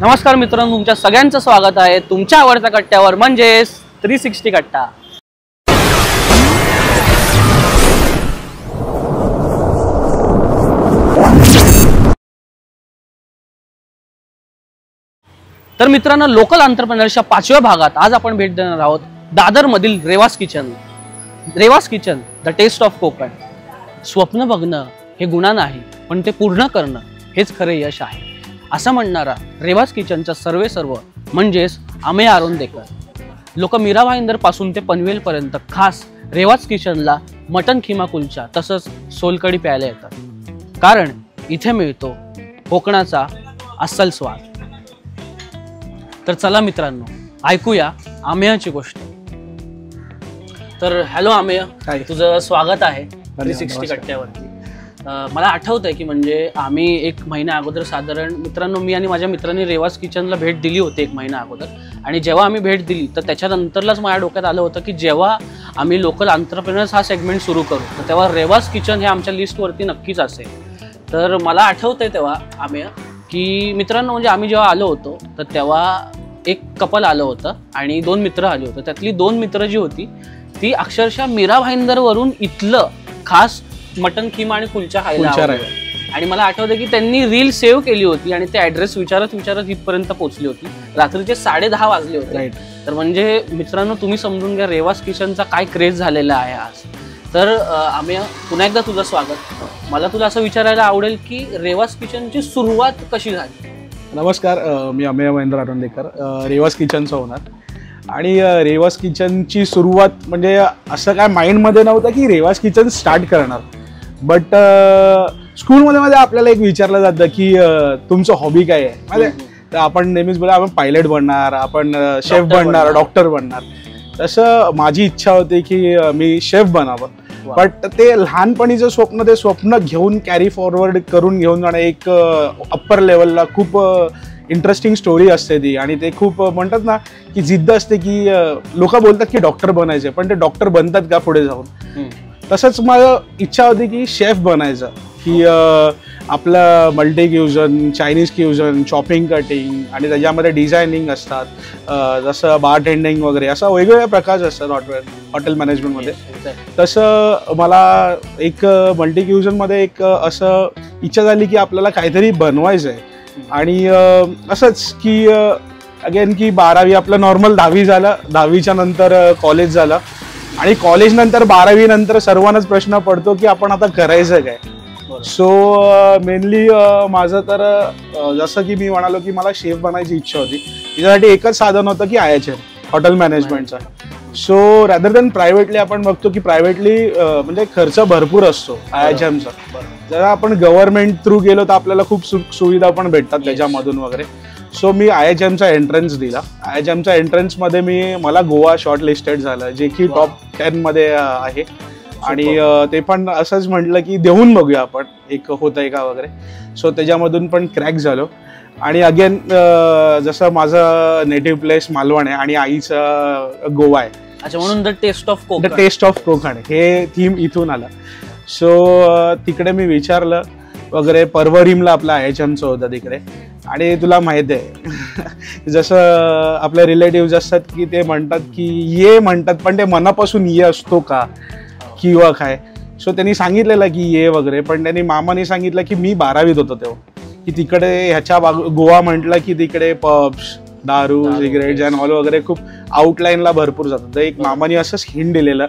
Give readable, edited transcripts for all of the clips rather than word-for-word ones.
नमस्कार मित्रांनो, तुमच्या सगळ्यांचं स्वागत आहे तुमच्या आवडत्या कट्ट्यावर म्हणजेच 360 कट्टा। तर मित्रांनो, लोकल एंटरप्रेन्योरच्या 5व्या भागात आज आपण भेट देणार आहोत दादर मधील Reva's kitchen. Reva's kitchen the taste of Konkan. स्वप्न बघणं हे गुन्हा नाही, पण ते पूर्ण करणं हेच खरे यश आहे असं म्हणणारा रेवास किचनचा सर्व म्हणजेच अमेय आरोंदेकर। लोक मीरा भाईंदर पासून ते पनवेल पर्यंत खास रेवास किचनला मटन खिमा कुलचा तसंच सोलकढी प्यायला येतात, कारण इथे मिळतो कोकणाचा अस्सल स्वाद। तर चला मित्रांनो, ऐकूया अमेयची गोष्ट। तर हॅलो अमेय, तुझं स्वागत आहे 360 कट्ट्यावरती। मला आठवतंय की म्हणजे आम्ही 1 महिना अगोदर साधारण मित्रांनो, मी आणि माझ्या मित्रांनी रेवास किचनला भेट दिली होती 1 महिना अगोदर। आणि जेव्हा आम्ही भेट दिली तर त्याच्यानंतरलाच माझ्या डोक्यात आलं होतं की जेव्हा आम्ही लोकल एंटरप्रेन्योर्स हा सेगमेंट सुरू करू तर तेव्हा रेवास किचन हे आमच्या लिस्टवरती नक्कीच असेल। तर मला आठवतंय तेव्हा आम्ही की मित्रांनो, म्हणजे आम्ही जेव्हा आलो होतो तर तेव्हा एक कपल आलं होतं आणि 2 मित्र आले होते। त्यातली 2 मित्र जी होती ती अक्षरशः मीरा भाईंदर वरून इथलं खास मटन खिमा आणि कुलचा खायला आणि मला आठवतं की त्यांनी रील सेव्ह केली होती आणि ते ऍड्रेस विचारत इथपर्यंत पोहोचली होती। रात्रीचे 10:30 वाजले होते। तर म्हणजे मित्रांनो, तुम्ही समजून घ्या रेवास किचनचा काय क्रेज झालेला आहे आज। तर आम्ही पुन्हा एकदा तुझं स्वागत। मला तुला असं विचारायला आवडेल की रेवास किचनची सुरुवात कशी झाली? नमस्कार, मी अमेय महेंद्र आरोंदेकर, रेवास किचनचा ओनर। आणि रेवास किचनची सुरुवात म्हणजे असं काय माइंडमध्ये नव्हतं की रेवास किचन स्टार्ट करणार, बट स्कूलमध्ये आपल्याला एक विचारलं जातं की तुमचं हॉबी काय आहे म्हणजे, तर आपण नेहमीच बोला आपण पायलट बनणार, आपण शेफ बनणार, डॉक्टर बनणार। तसं माझी इच्छा होती की मी शेफ बनावं, बट ते लहानपणीचं स्वप्न, ते स्वप्न घेऊन कॅरी फॉरवर्ड करून घेऊन जाणं एक अप्पर लेवलला खूप इंटरेस्टिंग स्टोरी असते ती। आणि ते खूप म्हणतात ना की जिद्द असते की लोक बोलतात की डॉक्टर बनायचे, पण ते डॉक्टर बनतात का पुढे जाऊन? तसंच माझं इच्छा होती की शेफ बनायचं, की आपलं मल्टी क्युजन, चायनीज क्युजन, चॉपिंग कटिंग आणि त्याच्यामध्ये डिझायनिंग असतात, जसं बार टेंडिंग वगैरे असं वेगवेगळ्या प्रकारचे असतात हॉटेल मॅनेजमेंटमध्ये। तसं मला एक मल्टी क्युजनमध्ये एक असं इच्छा झाली की आपल्याला काहीतरी बनवायचं आहे। आणि असंच की अगेन की 12वी आपलं नॉर्मल 10वी झालं, 10वीच्या नंतर कॉलेज झालं आणि कॉलेज नंतर 12वी नंतर सर्वांनाच प्रश्न पडतो की आपण आता करायचं काय। सो मेनली माझं तर जसं की मी म्हणालो की मला शेफ बनायची इच्छा होती, त्याच्यासाठी एकच साधन होतं की IHM हॉटेल मॅनेजमेंटचा। सो रॅदर दॅन प्रायव्हेटली आपण बघतो की प्रायव्हेटली म्हणजे खर्च भरपूर असतो IHMचा। जर आपण गव्हर्नमेंट थ्रू गेलो तर आपल्याला खूप सुविधा पण भेटतात त्याच्यामधून वगैरे। सो मी IHMचा एंट्रन्स दिला। IHMच्या एंट्रन्समध्ये मला गोवा शॉर्ट लिस्टेड झालं, जे की टॉप 10 मध्ये आहे। आणि ते पण असंच म्हटलं की देऊन बघूया आपण एक होतंय का वगैरे। सो त्याच्यामधून पण क्रॅक झालो। आणि अगेन जसं माझं नेटिव्ह प्लेस मालवण आहे आणि आईचं गोवा आहे, अच्छा, म्हणून द टेस्ट ऑफ कोकण हे थीम इथून आलं। सो तिकडे मी विचारलं वगैरे, परवरीमला आपला IHMचं होतं तिकडे। आणि तुला माहिती आहे जसं आपले रिलेटिव्ह असतात की ते म्हणतात की ये म्हणतात, पण ते मनापासून ये असतो का किंवा काय? सो त्यांनी सांगितलेलं की ये वगैरे, पण त्यांनी मामाने सांगितलं की मी 12वीत होतो तेव्हा की तिकडे ह्याच्या गोवा म्हटलं की तिकडे पब्स, दारू, सिगरेट अँड ऑल वगैरे खूप आउटलाईनला भरपूर जातात। तर एक मामाने असंच हिंट दिलेलं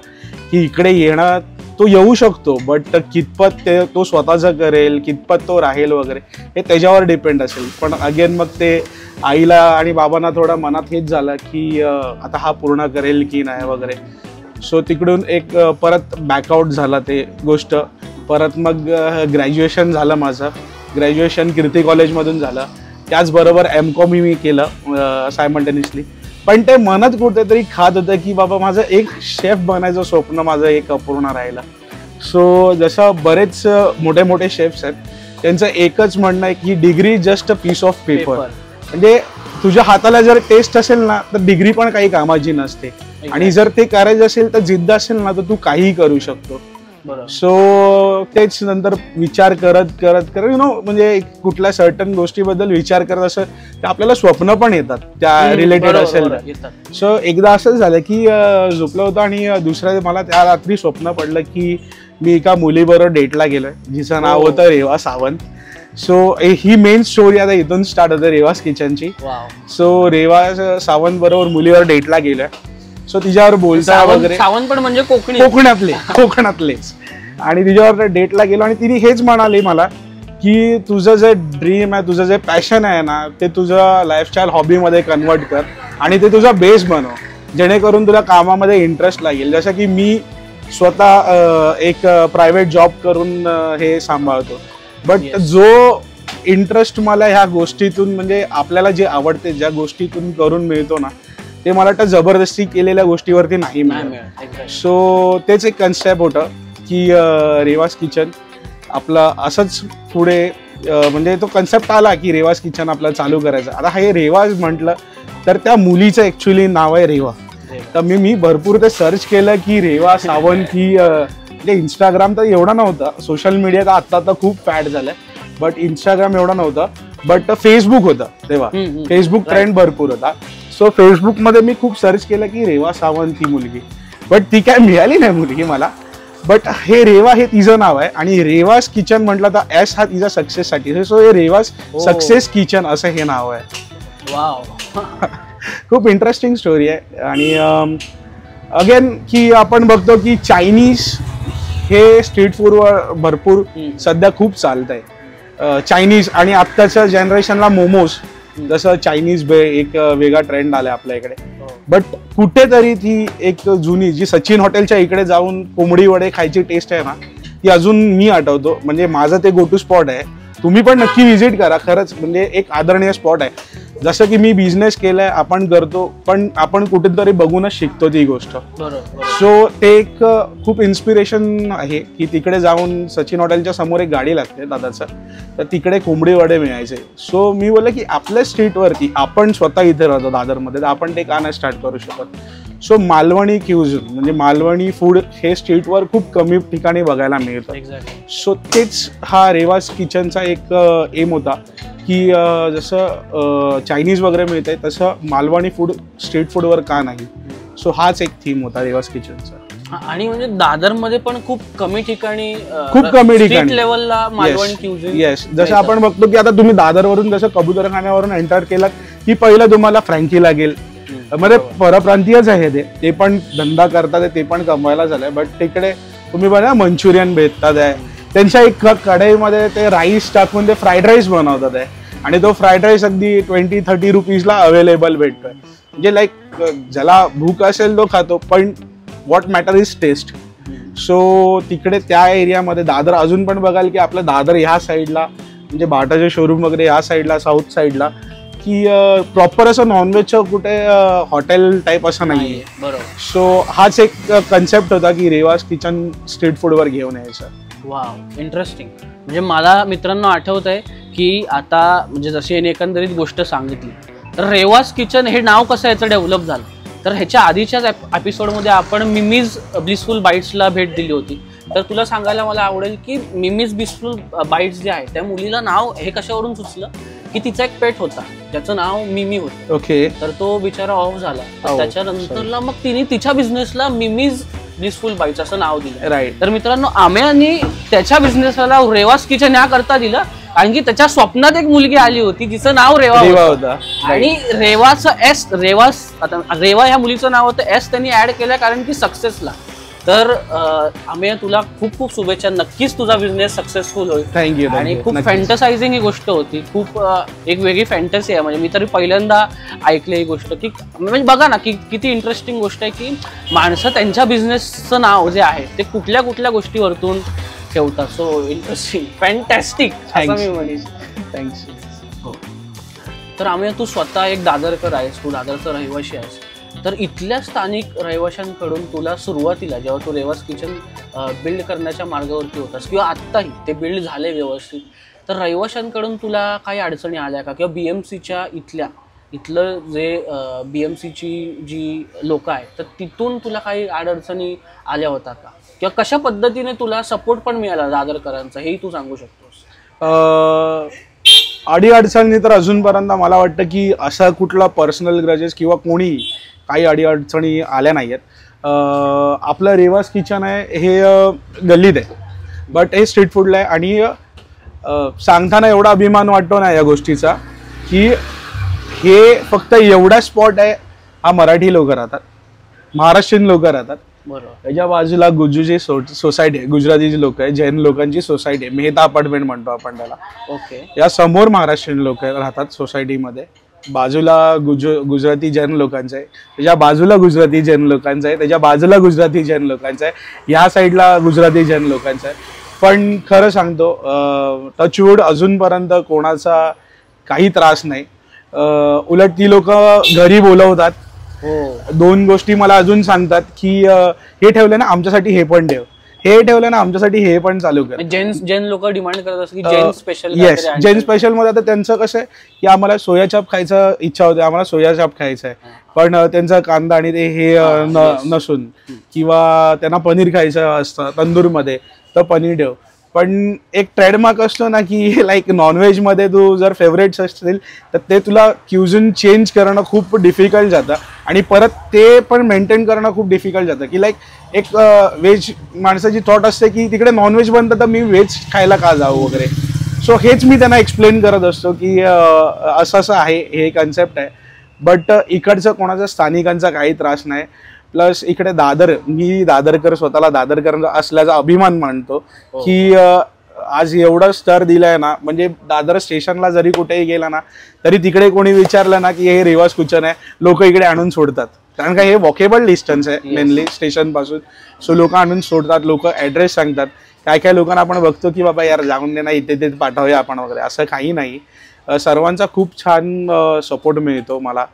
की इकडे येणं तो येऊ शकतो, बट कितपत तो स्वतःचं करेल, कितपत तो राहील वगैरे हे त्याच्यावर डिपेंड असेल। पण अगेन मग ते आईला आणि बाबांना थोडं मनात हेच झालं की आता हा पूर्ण करेल की नाही वगैरे। सो तिकडून एक परत बॅकआउट झाला ते गोष्ट। परत मग ग्रॅज्युएशन झालं माझं। ग्रॅज्युएशन कीर्ती कॉलेजमधून झालं, त्याचबरोबर MCOM मी केलं सायमल्टेनियसली। पण ते मनात कुठेतरी खात होतं की बाबा माझं एक शेफ बनायचं स्वप्न माझं एक अपूर्ण राहिलं। सो जसं बरेच मोठे मोठे शेफ्स आहेत, त्यांचं एकच म्हणणं आहे की degree just a piece of paper. म्हणजे तुझ्या हाताला जर टेस्ट असेल ना तर डिग्री पण काही कामाची नसते, आणि जर ते करायचं असेल तर जिद्द असेल ना तर तू काहीही करू शकतो। बरोबर. सो तेच नंतर विचार करत करत करत म्हणजे कुठल्या सर्टन गोष्टीबद्दल विचार करत असं आपल्याला स्वप्न पण येतात त्या रिलेटेड असेल. सो एकदा असंच झालं की झोपलं होतं आणि दुसऱ्या मला त्या रात्री स्वप्न पडलं की मी एका मुलीबरोबर डेटला गेलोय जिचं नाव होतं रेवा सावंत. सो ही मेन स्टोरी आता इथून स्टार्ट होते रेवाज किचनची. सो रेवा सावंत बरोबर मुलीवर डेटला गेलोय. सो तिच्यावर बोलता वगैरे सावंत पण म्हणजे कोकणातलेच आणि तिच्यावर डेटला गेलो आणि तिने हेच म्हणाली मला की तुझं जे ड्रीम आहे, तुझं जे पॅशन आहे ना, ते तुझं लाईफस्टाईल हॉबीमध्ये कन्वर्ट कर आणि ते तुझा बेस बनव जेणेकरून तुला कामामध्ये इंटरेस्ट लागेल. जसं की मी स्वतः एक प्रायव्हेट जॉब करून हे सांभाळतो, बट जो इंटरेस्ट मला ह्या गोष्टीतून म्हणजे आपल्याला जे आवडते ज्या गोष्टीतून करून मिळतो ना, ते मला वाटतं जबरदस्ती केलेल्या गोष्टीवरती नाही मिळत. सो तेच एक कन्सेप्ट होतं की रेवाज किचन आपलं असंच पुढे म्हणजे तो कन्सेप्ट आला की रेवाज किचन आपल्याला चालू करायचं. आता हे रेवाज म्हटलं तर त्या मुलीचं ऍक्च्युली नाव आहे रेवा. तर मी भरपूर ते सर्च केलं की रेवा सावंत ही म्हणजे इंस्टाग्राम तर एवढा नव्हता, सोशल मीडिया तर आता खूप फॅड झालंय, बट इंस्टाग्राम एवढा नव्हता, बट फेसबुक होता तेव्हा. फेसबुक ट्रेंड भरपूर होता. सो फेसबुकमध्ये मी खूप सर्च केलं की रेवा सावंत ही मुलगी, बट ती काय मिळाली नाही मुलगी मला. बट हे रेवा हे तिचं नाव आहे आणि रेवाज किचन म्हटलं तर एस हा तिचा सक्सेससाठी. सो हे रेवाज सक्सेस किचन असं हे नाव आहे. खूप इंटरेस्टिंग स्टोरी आहे. आणि अगेन की आपण बघतो की चायनीज हे स्ट्रीट फूडवर भरपूर सध्या खूप चालत आहे. चायनीज आणि आत्ताच्या जनरेशनला मोमोज, जसं चायनीज एक वेगळा ट्रेंड आलाय आपल्या इकडे. बट कुठेतरी ती एक जुनी जी सचिन हॉटेलच्या इकडे जाऊन कोंबडी वडे खायची टेस्ट आहे ना, ती अजून मी आठवतो. म्हणजे माझं ते गो टू स्पॉट आहे. तुम्ही पण नक्की व्हिजिट करा. खरंच म्हणजे एक आदरणीय स्पॉट आहे. जसं की मी बिझनेस केलाय, आपण करतो, पण आपण कुठेतरी बघूनच शिकतो ती गोष्ट. सो ते एक खूप इन्स्पिरेशन आहे की तिकडे जाऊन सचिन हॉटेलच्या समोर एक गाडी लागते दादाचं, तर तिकडे कोंबडी वडे मिळायचे. सो मी बोललं की आपल्या स्ट्रीटवरती आपण स्वतः इथे राहतो दादरमध्ये, तर आपण ते का नाही स्टार्ट करू शकत. सो मालवणी क्युझिन म्हणजे मालवणी फूड हे स्ट्रीटवर खूप कमी ठिकाणी बघायला मिळतं. सो तेच हा रेवाज किचनचा एक एम होता की जसं चायनीज वगैरे मिळतंय तसं मालवणी फूड स्ट्रीट फूडवर का नाही. सो हाच एक थीम होता रेवाज किचनचा. आणि म्हणजे दादरमध्ये पण खूप कमी ठिकाणी लेवलला मालवणी क्युझिन. येस, जसं आपण बघतो की आता तुम्ही दादरवरून जसं कबूतरखान्यावरून एंटर केलात की पहिलं तुम्हाला फ्रँकी लागेल. मध्ये परप्रांतीयच आहे ते पण धंदा करतात, ते पण कमवायला झालंय. बट तिकडे तुम्ही बघा मंचुरियन भेटतात आहे, त्यांच्या एक कढईमध्ये ते राईस टाकून ते फ्राईड राईस बनवतात आहे आणि तो फ्राईड राईस अगदी 20-30 रुपीजला अवेलेबल भेटतोय. म्हणजे लाईक ज्याला भूक असेल तो खातो, पण what matter is taste. So तिकडे त्या एरियामध्ये दादर अजून पण बघाल की आपलं दादर ह्या साईडला म्हणजे बाटाचे शोरूम वगैरे ह्या साईडला साऊथ साईडला की प्रॉपर असं नॉनव्हेजचं कुठे हॉटेल टाईप असं नाहीये. बरोबर. सो हाच एक कन्सेप्ट होता की रेवाज किचन स्ट्रीट फूडवर घेऊन यायचं. Wow, interesting. म्हणजे मला मित्रांनो आठवत आहे की आता म्हणजे जशी याने एकंदरीत गोष्ट सांगितली, तर रेवाज किचन हे नाव कसं याचं डेव्हलप झालं. तर ह्याच्या आधीच्याच एपिसोडमध्ये आपण मिमीज ब्लिसफुल बाईट्सला भेट दिली होती. तर तुला सांगायला मला आवडेल की मिमीज ब्लिसफुल बाईट्स जे आहे त्या मुलीला नाव हे कशावरून सुचलं की तिचा एक पेट होता ज्याचं नाव मिमी होतं. ओके. तर तो बिचारा ऑफ झाला. त्याच्यानंतरला मग तिने तिच्या बिझनेसला मिमीज ब्लिसफुल बाईट्स असं नाव दिलं. राईट. तर मित्रांनो आम्यानी त्याच्या बिझनेसला रेवाज किचन या करता दिलं कारण की त्याच्या स्वप्नात एक मुलगी आली होती जिचं नाव रेवा होतं आणि रेवाचं एस रेवाज आता रेवा ह्या मुलीचं नाव होतं एस त्यांनी ऍड केलं कारण की सक्सेसला. तर आम्ही तुला खूप खूप शुभेच्छा. नक्कीच तुझा बिझनेस सक्सेसफुल होईल. थँक्यू. आणि खूप फॅन्टसायझिंग ही गोष्ट होती. खूप एक वेगळी फॅन्टसी आहे. म्हणजे मी तरी पहिल्यांदा ऐकली ही गोष्ट की म्हणजे बघा ना की किती इंटरेस्टिंग गोष्ट आहे की माणसं त्यांच्या बिझनेसचं नाव जे आहे ते कुठल्या कुठल्या गोष्टीवरतून ठेवतात. सो इंटरेस्टिंग, फॅन्टॅस्टिक असं मी म्हणेन. थँक्स. हो. तर आम्ही तू स्वतः एक दादरकर आहेस, तू दादरचा रहिवाशी आहेस. तर इथल्या स्थानिक रहिवाशांकडून तुला सुरुवातीला जेव्हा तू रेवाज किचन बिल्ड करण्याच्या मार्गावरती होतास किंवा आत्ताही ते बिल्ड झाले व्यवस्थित, तर रहिवाशांकडून तुला काही अडचणी आल्या का? किंवा BMCच्या इथलं जे BMCची जी लोक आहेत तर तिथून तुला काही अडचणी आल्या होता का? किंवा कशा पद्धतीने तुला सपोर्ट पण मिळाला दादरकरांचा हेही तू सांगू शकतोस? अडीअडचणी तर अजूनपर्यंत मला वाटतं की असा कुठला पर्सनल ग्रजेस किंवा कोणी काही अडीअडचणी आल्या नाही आहेत. आपलं रेवास किचन आहे हे गल्लीत आहे, बट हे स्ट्रीट फूडला आहे. आणि सांगताना एवढा अभिमान वाटतो ना या गोष्टीचा की हे फक्त एवढा स्पॉट आहे, हा मराठी लोक राहतात, महाराष्ट्रीयन लोक राहतात. बरोबर. त्याच्या बाजूला गुज्जूची सोसायटी आहे, गुजरातीची लोक आहे, जैन लोकांची सोसायटी आहे, मेहता अपार्टमेंट म्हणतो आपण त्याला. ओके. या समोर महाराष्ट्रीयन लोक राहतात सोसायटीमध्ये. बाजूला गुजराती जैन लोकांचं आहे, त्याच्या बाजूला गुजराती जैन लोकांचं आहे, त्याच्या बाजूला गुजराती जैन लोकांचं आहे, ह्या साईडला गुजराती जैन लोकांचं आहे. पण खरं सांगतो टचवूड अजूनपर्यंत कोणाचा काही त्रास नाही. उलट ती लोक घरी बोलवतात. दोन गोष्टी मला अजून सांगतात की हे ठेवलं ना आमच्यासाठी हे पण ठेव, हे ठेवलं ना आमच्यासाठी हे पण चालू कर. जैन लोक डिमांड करत असतात की Jain special. Yes, Jain special मध्ये आता त्यांचं कसं आहे की आम्हाला सोया चाप खायचं इच्छा होते, आम्हाला सोया चाप खायचं आहे, पण त्यांचा कांदा आणि ते हे नसून, किंवा त्यांना पनीर खायचं असतं तंदूरमध्ये तर पनीर ठेव. पण एक ट्रेडमार्क असतो ना की लाईक नॉनव्हेजमध्ये तू जर फेवरेट्स असतील तर ते तुला क्युझिन चेंज करणं खूप डिफिकल्ट जातं, आणि परत ते पण मेंटेन करणं खूप डिफिकल्ट जातं. की लाईक एक व्हेज माणसाची थॉट असते की तिकडे नॉनव्हेज बनतं तर मी व्हेज खायला का जाऊ वगैरे. सो हेच मी त्यांना एक्सप्लेन करत असतो की असं असं आहे, हे कन्सेप्ट आहे. बट इकडचं कोणाचा स्थानिकांचा काही त्रास नाही. प्लस इकडे मी दादरकर, स्वतःला दादरकर असल्याचा अभिमान मानतो की आज एवढं स्तर दिलंय ना, म्हणजे दादर स्टेशनला जरी कुठेही गेला ना तरी तिकडे कोणी विचारलं ना की हे रेवास किचन आहे, लोक इकडे आणून सोडतात. कारण का हे वॉकेबल डिस्टन्स आहे मेनली स्टेशन पासून. सो लोक आणून सोडतात, लोक ऍड्रेस सांगतात. काय काय लोकांना आपण बघतो की बाबा यार जाऊन दे ना, इथे ते पाठवूया आपण वगैरे, असं काही नाही. सर्वांचा खूप छान सपोर्ट मिळतो मला,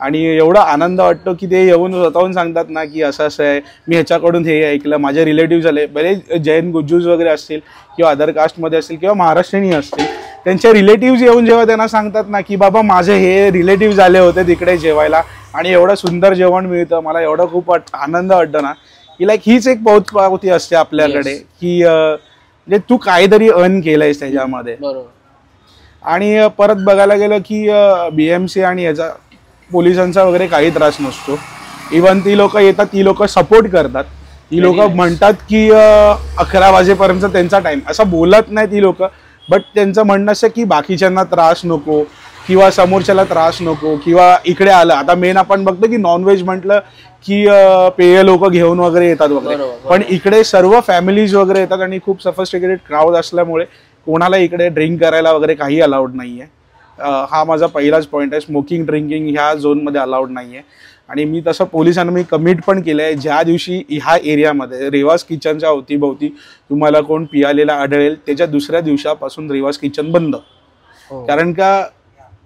आणि एवढा आनंद वाटतो की ते येऊन स्वतःहून सांगतात ना की असं असं आहे, मी ह्याच्याकडून हे ऐकलं, माझे रिलेटिव्ह झाले, भले जैन गुज्जूज वगैरे असतील किंवा अदर कास्टमध्ये असतील किंवा महाराष्ट्रीयन असतील, त्यांचे रिलेटिव्ह येऊन जेव्हा त्यांना सांगतात ना की बाबा माझे हे रिलेटिव्ह झाले होते तिकडे जेवायला आणि एवढं सुंदर जेवण मिळतं, मला एवढं खूप आनंद वाटतो ना की लाईक हीच एक पावती असते आपल्याकडे की म्हणजे तू काहीतरी अर्न केलंयस त्याच्यामध्ये. आणि परत बघायला गेलं की BMC आणि याचा पोलिसांचा वगैरे काही त्रास नसतो. इव्हन ती लोक येतात, ती लोक सपोर्ट करतात, ती लोक म्हणतात की 11 वाजेपर्यंत त्यांचा टाइम, असं बोलत नाही ती लोक. बट त्यांचं म्हणणं असं की बाकीच्यांना त्रास नको किंवा समोरच्याला त्रास नको, किंवा इकडे आलं आता मेन आपण बघतो की नॉनव्हेज म्हटलं की पेय लोक घेऊन वगैरे येतात वगैरे, पण इकडे सर्व फॅमिलीज वगैरे येतात आणि खूप सफिस्टिकेटेड क्राऊड असल्यामुळे कोणाला इकडे ड्रिंक करायला वगैरे काही अलाउड नाहीये. हा माझा पहिलाच पॉईंट आहे. स्मोकिंग ड्रिंकिंग ह्या झोनमध्ये अलाउड नाही आहे. आणि मी तसं पोलिसांना मी कमिट पण केलं आहे, ज्या दिवशी ह्या एरियामध्ये रेवास किचनच्या अवतीभोवती तुम्हाला कोण पियालेला आढळेल त्याच्या दुसऱ्या दिवसापासून रेवास किचन बंद. कारण का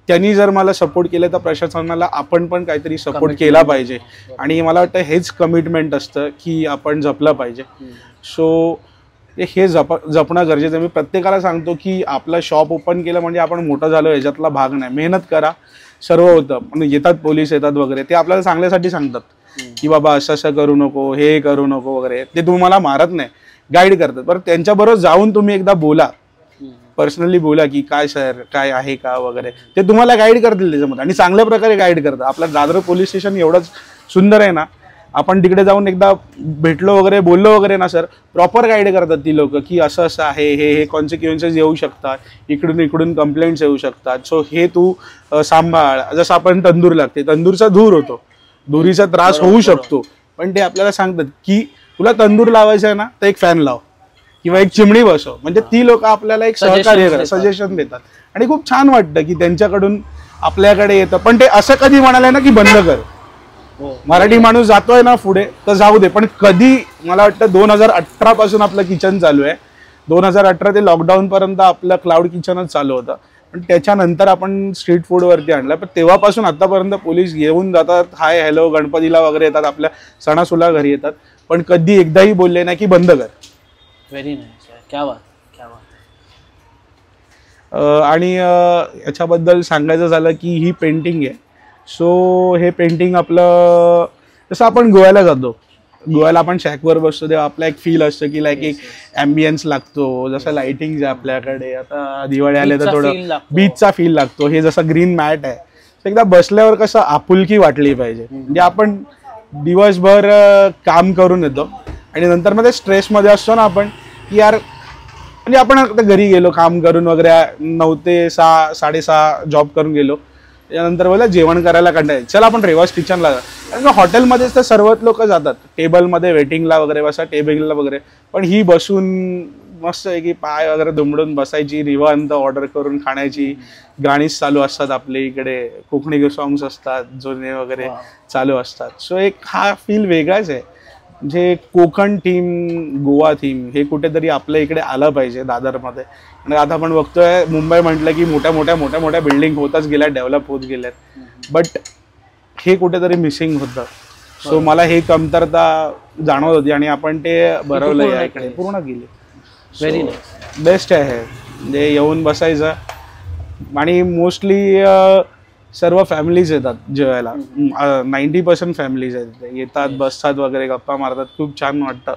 त्यांनी जर मला सपोर्ट केलं तर प्रशासनाला आपण पण काहीतरी सपोर्ट केला पाहिजे, आणि मला वाटतं हेच कमिटमेंट असतं की आपण जपलं पाहिजे. सो हे जपणं गरजेचं आहे. मी प्रत्येकाला सांगतो की आपलं शॉप ओपन केलं म्हणजे आपण मोठं झालो याच्यातला भाग नाही, मेहनत करा, सर्व होतं. म्हणजे येतात पोलीस येतात वगैरे, ते आपल्याला चांगल्यासाठी सांगतात की बाबा असं असं करू नको, हे करू नको वगैरे. ते तुम्हाला मारत नाही, गाईड करतात. बरं त्यांच्याबरोबर जाऊन तुम्ही एकदा बोला, पर्सनली बोला की काय सर काय आहे का वगैरे, ते तुम्हाला गाईड करतील त्याच्यामध्ये, आणि चांगल्या प्रकारे गाईड करतात. आपलं दादर पोलीस स्टेशन एवढंच सुंदर आहे ना, आपण तिकडे जाऊन एकदा भेटलो वगैरे बोललो वगैरे ना सर, प्रॉपर गाईड करतात ती लोक की असं असं आहे, हे कॉन्सिक्वेन्सेस येऊ शकतात, इकडून कंप्लेंट्स येऊ शकतात, सो हे तू सांभाळ. जसं आपण तंदूर लागते, तंदूरचा धूर होतो, धुरीचा त्रास होऊ शकतो, पण ते आपल्याला सांगतात की तुला तंदूर लावायचं आहे ना तर एक फॅन लाव किंवा एक चिमणी बसव. म्हणजे ती लोक आपल्याला एक सहकार्य करतात, सजेशन देतात, आणि खूप छान वाटतं की त्यांच्याकडून आपल्याकडे येतं. पण ते असं कधी म्हणाले ना की बंद कर, मराठी माणूस जातोय ना पुढे तर जाऊ दे. पण कधी मला वाटतं 2018 पासून आपलं किचन चालू आहे, 2018 ते लॉकडाऊन पर्यंत आपलं क्लाउड किचनच चालू होतं, पण त्याच्यानंतर आपण स्ट्रीट फूड वरती आणलं. पण तेव्हापासून आतापर्यंत पोलीस येऊन जातात, हाय हॅलो गणपतीला वगैरे येतात, आपल्या सणासुला घरी येतात, पण कधी एकदाही बोलले नाही की बंद कर. व्हेरी नाईस, क्या बात क्या बात. आणि याच्याबद्दल सांगायचं झालं की ही पेंटिंग आहे. सो हे पेंटिंग आपलं जसं आपण गोव्याला जातो गोव्याला आपण शॅकवर बसतो तेव्हा आपला एक फील असतो की लाईक एक ॲम्बियन्स लागतो, जसं लाइटिंग आहे आपल्याकडे, आता दिवाळी आले तर थोडं बीचचा फील लागतो, हे जसं ग्रीन मॅट आहे, एकदा बसल्यावर कसं आपुलकी वाटली पाहिजे. म्हणजे आपण दिवसभर काम करून येतो आणि नंतर मध्ये स्ट्रेसमध्ये असतो ना आपण की यार, म्हणजे आपण आता घरी गेलो काम करून वगैरे 9 ते 6 6:30 जॉब करून गेलो, त्यानंतर बोला जेवण करायला कंटाळा, चला आपण रेवाज किचनला जा. कारण का हॉटेलमध्येच तर सर्वच लोक जातात, टेबलमध्ये वेटिंगला वगैरे बसा, टेबलला वगैरे, पण ही बसून मस्त आहे की पाय वगैरे दुमडून बसायची, निवांत ऑर्डर करून खाण्याची, गाणीच चालू असतात आपल्या इकडे, कोकणी सॉंग्स असतात जुने वगैरे चालू असतात. सो एक हा फील वेगळाच आहे. म्हणजे कोकण थीम, गोवा थीम हे कुठेतरी आपल्या इकडे आलं पाहिजे दादरमध्ये. आणि आता आपण बघतोय मुंबई म्हटलं की मोठ्या मोठ्या बिल्डिंग होतच गेल्या, डेव्हलप होत गेल्यात, बट हे कुठेतरी मिसिंग होतं. सो मला हे कमतरता जाणवत होती आणि आपण ते भरवलं या इकडे, पूर्ण केली. व्हेरी नाईस, बेस्ट आहे. म्हणजे येऊन बसायचं आणि मोस्टली सर्व फॅमिलीज येतात जेवायला, 90% फॅमिलीज येतात, बसतात वगैरे, गप्पा मारतात, खूप छान वाटतं.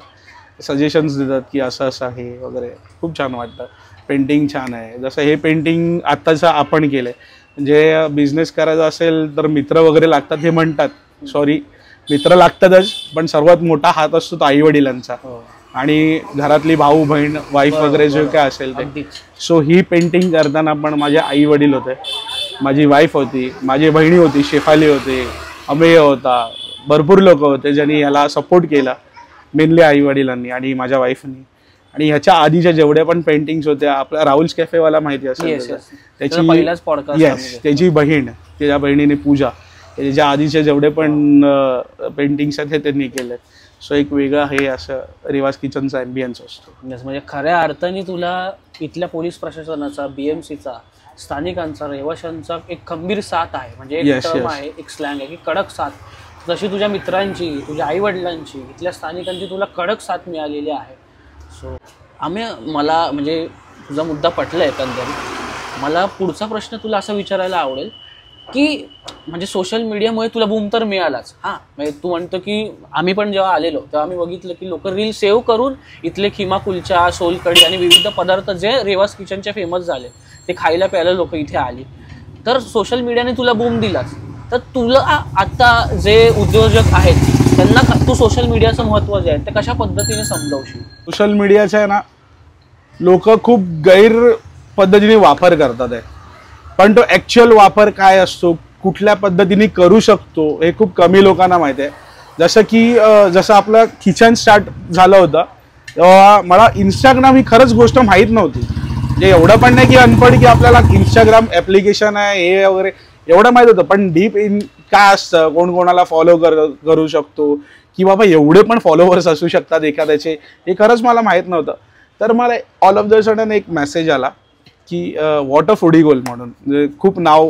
सजेशन्स देतात की असं असं आहे वगैरे, खूप छान वाटतं. पेंटिंग छान आहे, जसं हे पेंटिंग आत्ताचं आपण केलंय. म्हणजे बिझनेस करायचा असेल तर मित्र वगैरे लागतात हे म्हणतात, सॉरी मित्र लागतातच, पण सर्वात मोठा हात असतो तो आई वडिलांचा आणि घरातली भाऊ बहीण वाईफ वगैरे जे काय असेल ते. सो ही पेंटिंग करताना पण माझे आई वडील होते, माझी वाईफ होती, माझी बहिणी होती, शेफाली होते, अमेय होता, भरपूर लोक होते ज्यांनी याला सपोर्ट केला, मेनली आई वडिलांनी आणि माझ्या वाईफनी. आणि ह्याच्या आधीच्या जेवढ्या पण पेंटिंग्स होत्या, आपला राहुल्स कॅफेवाला माहिती असेल त्याची, त्याची बहीण, त्याच्या बहिणीने पूजा, त्याच्या आधीचे जेवढे पण पेंटिंग्स आहेत हे त्यांनी केले. सो एक वेगळा हे असं रिवाज किचनचा ॲम्बियन्स असतो. म्हणजे खऱ्या अर्थाने तुला इथल्या पोलीस प्रशासनाचा, BMCचा, स्थानिकांचा, रहिवाशांचा एक खंबीर साथ आहे. म्हणजे एक टर्म आहे, एक स्लँग आहे की कडक साथ. जशी तुझ्या मित्रांची, तुझ्या आई वडिलांची, इथल्या स्थानिकांची तुला कडक साथ मिळालेली आहे. सो मला म्हणजे तुझा मुद्दा पटला एकंदरीत. मला पुढचा प्रश्न तुला असा विचारायला आवडेल की म्हणजे सोशल मीडियामुळे तुला बूम तर मिळालाच, हां, म्हणजे तू म्हणतो की आम्ही पण जेव्हा आलेलो तेव्हा आम्ही बघितलं की लोक रील सेव्ह करून इथले खिमा कुलचा, सोलकढी आणि विविध पदार्थ जे रेवाज किचनचे फेमस झाले ते खायला प्यायला लोक इथे आली. तर सोशल मीडियाने तुला बूम दिलाच, तर तुला आता जे उद्योजक आहेत त्यांना तू सोशल मीडियाचं महत्त्व जे आहे ते कशा पद्धतीने समजावशील? सोशल मीडियाचा आहे ना, लोक खूप गैर पद्धतीने वापर करतात आहे, पण तो ॲक्च्युअल वापर काय असतो, कुठल्या पद्धतीने करू शकतो हे खूप कमी लोकांना माहिती आहे. जसं की जसं आपलं किचन स्टार्ट झालं होतं तेव्हा मला इंस्टाग्राम ही खरंच गोष्ट माहीत नव्हती. म्हणजे एवढं पण नाही की अनपढ की आपल्याला इंस्टाग्राम ॲप्लिकेशन आहे हे वगैरे एवढं माहीत होतं, पण डीप इन काय असतं, कोण कोणाला फॉलो करू शकतो की बाबा एवढे पण फॉलोवर्स असू शकतात एखाद्याचे, हे खरंच मला माहीत नव्हतं. तर मला ऑल ऑफ द सडन एक मेसेज आला की वॉटर फुडी गोल म्हणून, म्हणजे खूप नाव,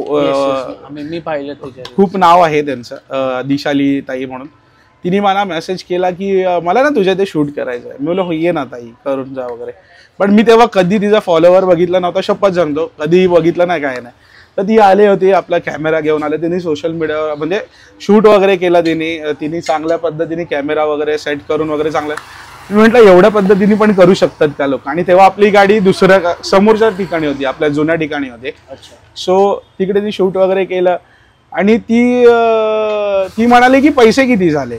मी पाहिलं, खूप नाव आहे त्यांचं, दिशाली ताई म्हणून. तिने मला मेसेज केला की मला ना तुझ्या ते शूट करायचं आहे. मी बोललो हो ये ना ताई, करून जा वगैरे. पण मी तेव्हा कधी तिचा फॉलोवर बघितला नव्हता, शपथ सांगतो कधीही बघितलं नाही, काय नाही. तर ती आले होती, आपला कॅमेरा घेऊन आले, तिने सोशल मीडियावर म्हणजे शूट वगैरे केला तिने चांगल्या पद्धतीने कॅमेरा वगैरे सेट करून वगैरे चांगलं. मी म्हटलं एवढ्या पद्धतीने पण करू शकतात त्या लोक. आणि तेव्हा आपली गाडी दुसऱ्या समोरच्या ठिकाणी होती, आपल्या जुन्या ठिकाणी होते. सो तिकडे ती शूट वगैरे केलं आणि ती म्हणाली की पैसे किती झाले.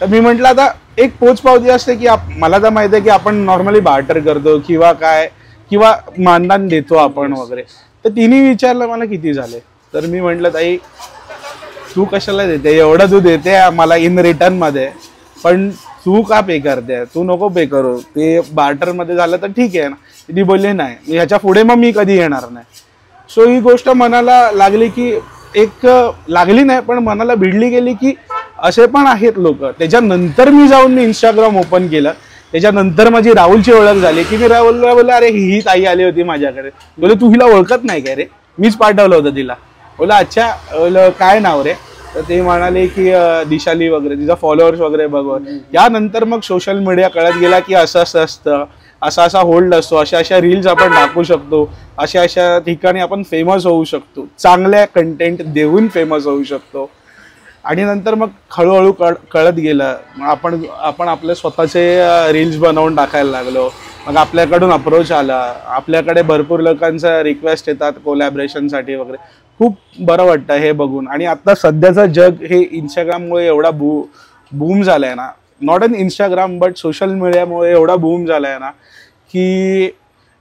तर मी म्हटलं आता एक पोचपावती असते की मला तर माहिती आहे की आपण नॉर्मली बार्टर करतो किंवा काय किंवा मानधन देतो आपण वगैरे. तर तिने विचारलं मला किती झाले. तर मी म्हटलं ताई तू कशाला देते, एवढं तू देते मला इन रिटर्न मध्ये, पण तू का पे करते, तू नको पे करू, ते बार्टर मध्ये झालं तर ठीक आहे ना. ती बोलली नाही, ह्याच्या पुढे मग मी कधी येणार नाही. सो ही गोष्ट मनाला लागली की एक लागली नाही पण मनाला भिडली गेली की असे पण आहेत लोक. त्याच्यानंतर मी जाऊन मी इंस्टाग्राम ओपन केलं, त्याच्यानंतर माझी राहुलची ओळख झाली की मी राहुलला बोललो अरे ही ताई आली होती माझ्याकडे. बोले तू हिला ओळखत नाही काय रे, मीच पाठवलं होतं तिला. बोला अच्छा, बोल काय नाव रे. तर ते म्हणाले की दिशाली वगैरे, तिचा फॉलोअर्स वगैरे बघून यानंतर मग सोशल मीडिया कळत गेला की असं असं असतं, असा असा होल्ड असतो, अशा अशा रील्स आपण टाकू शकतो, अशा अशा ठिकाणी आपण फेमस होऊ शकतो, चांगल्या कंटेंट देऊन फेमस होऊ शकतो. आणि नंतर मग हळूहळू कळत गेलं. मग आपण आपले स्वतःचे रील्स बनवून टाकायला लागलो. मग आपल्याकडून अप्रोच आला, आपल्याकडे भरपूर लोकांचा रिक्वेस्ट येतात कोलॅबरेशनसाठी वगैरे. खूप बरं वाटतं हे बघून. आणि आता सध्याचं जग हे इंस्टाग्राममुळे एवढा बूम झालं आहे ना, not on Instagram but social मीडियामुळे एवढा बूम झाला आहे ना की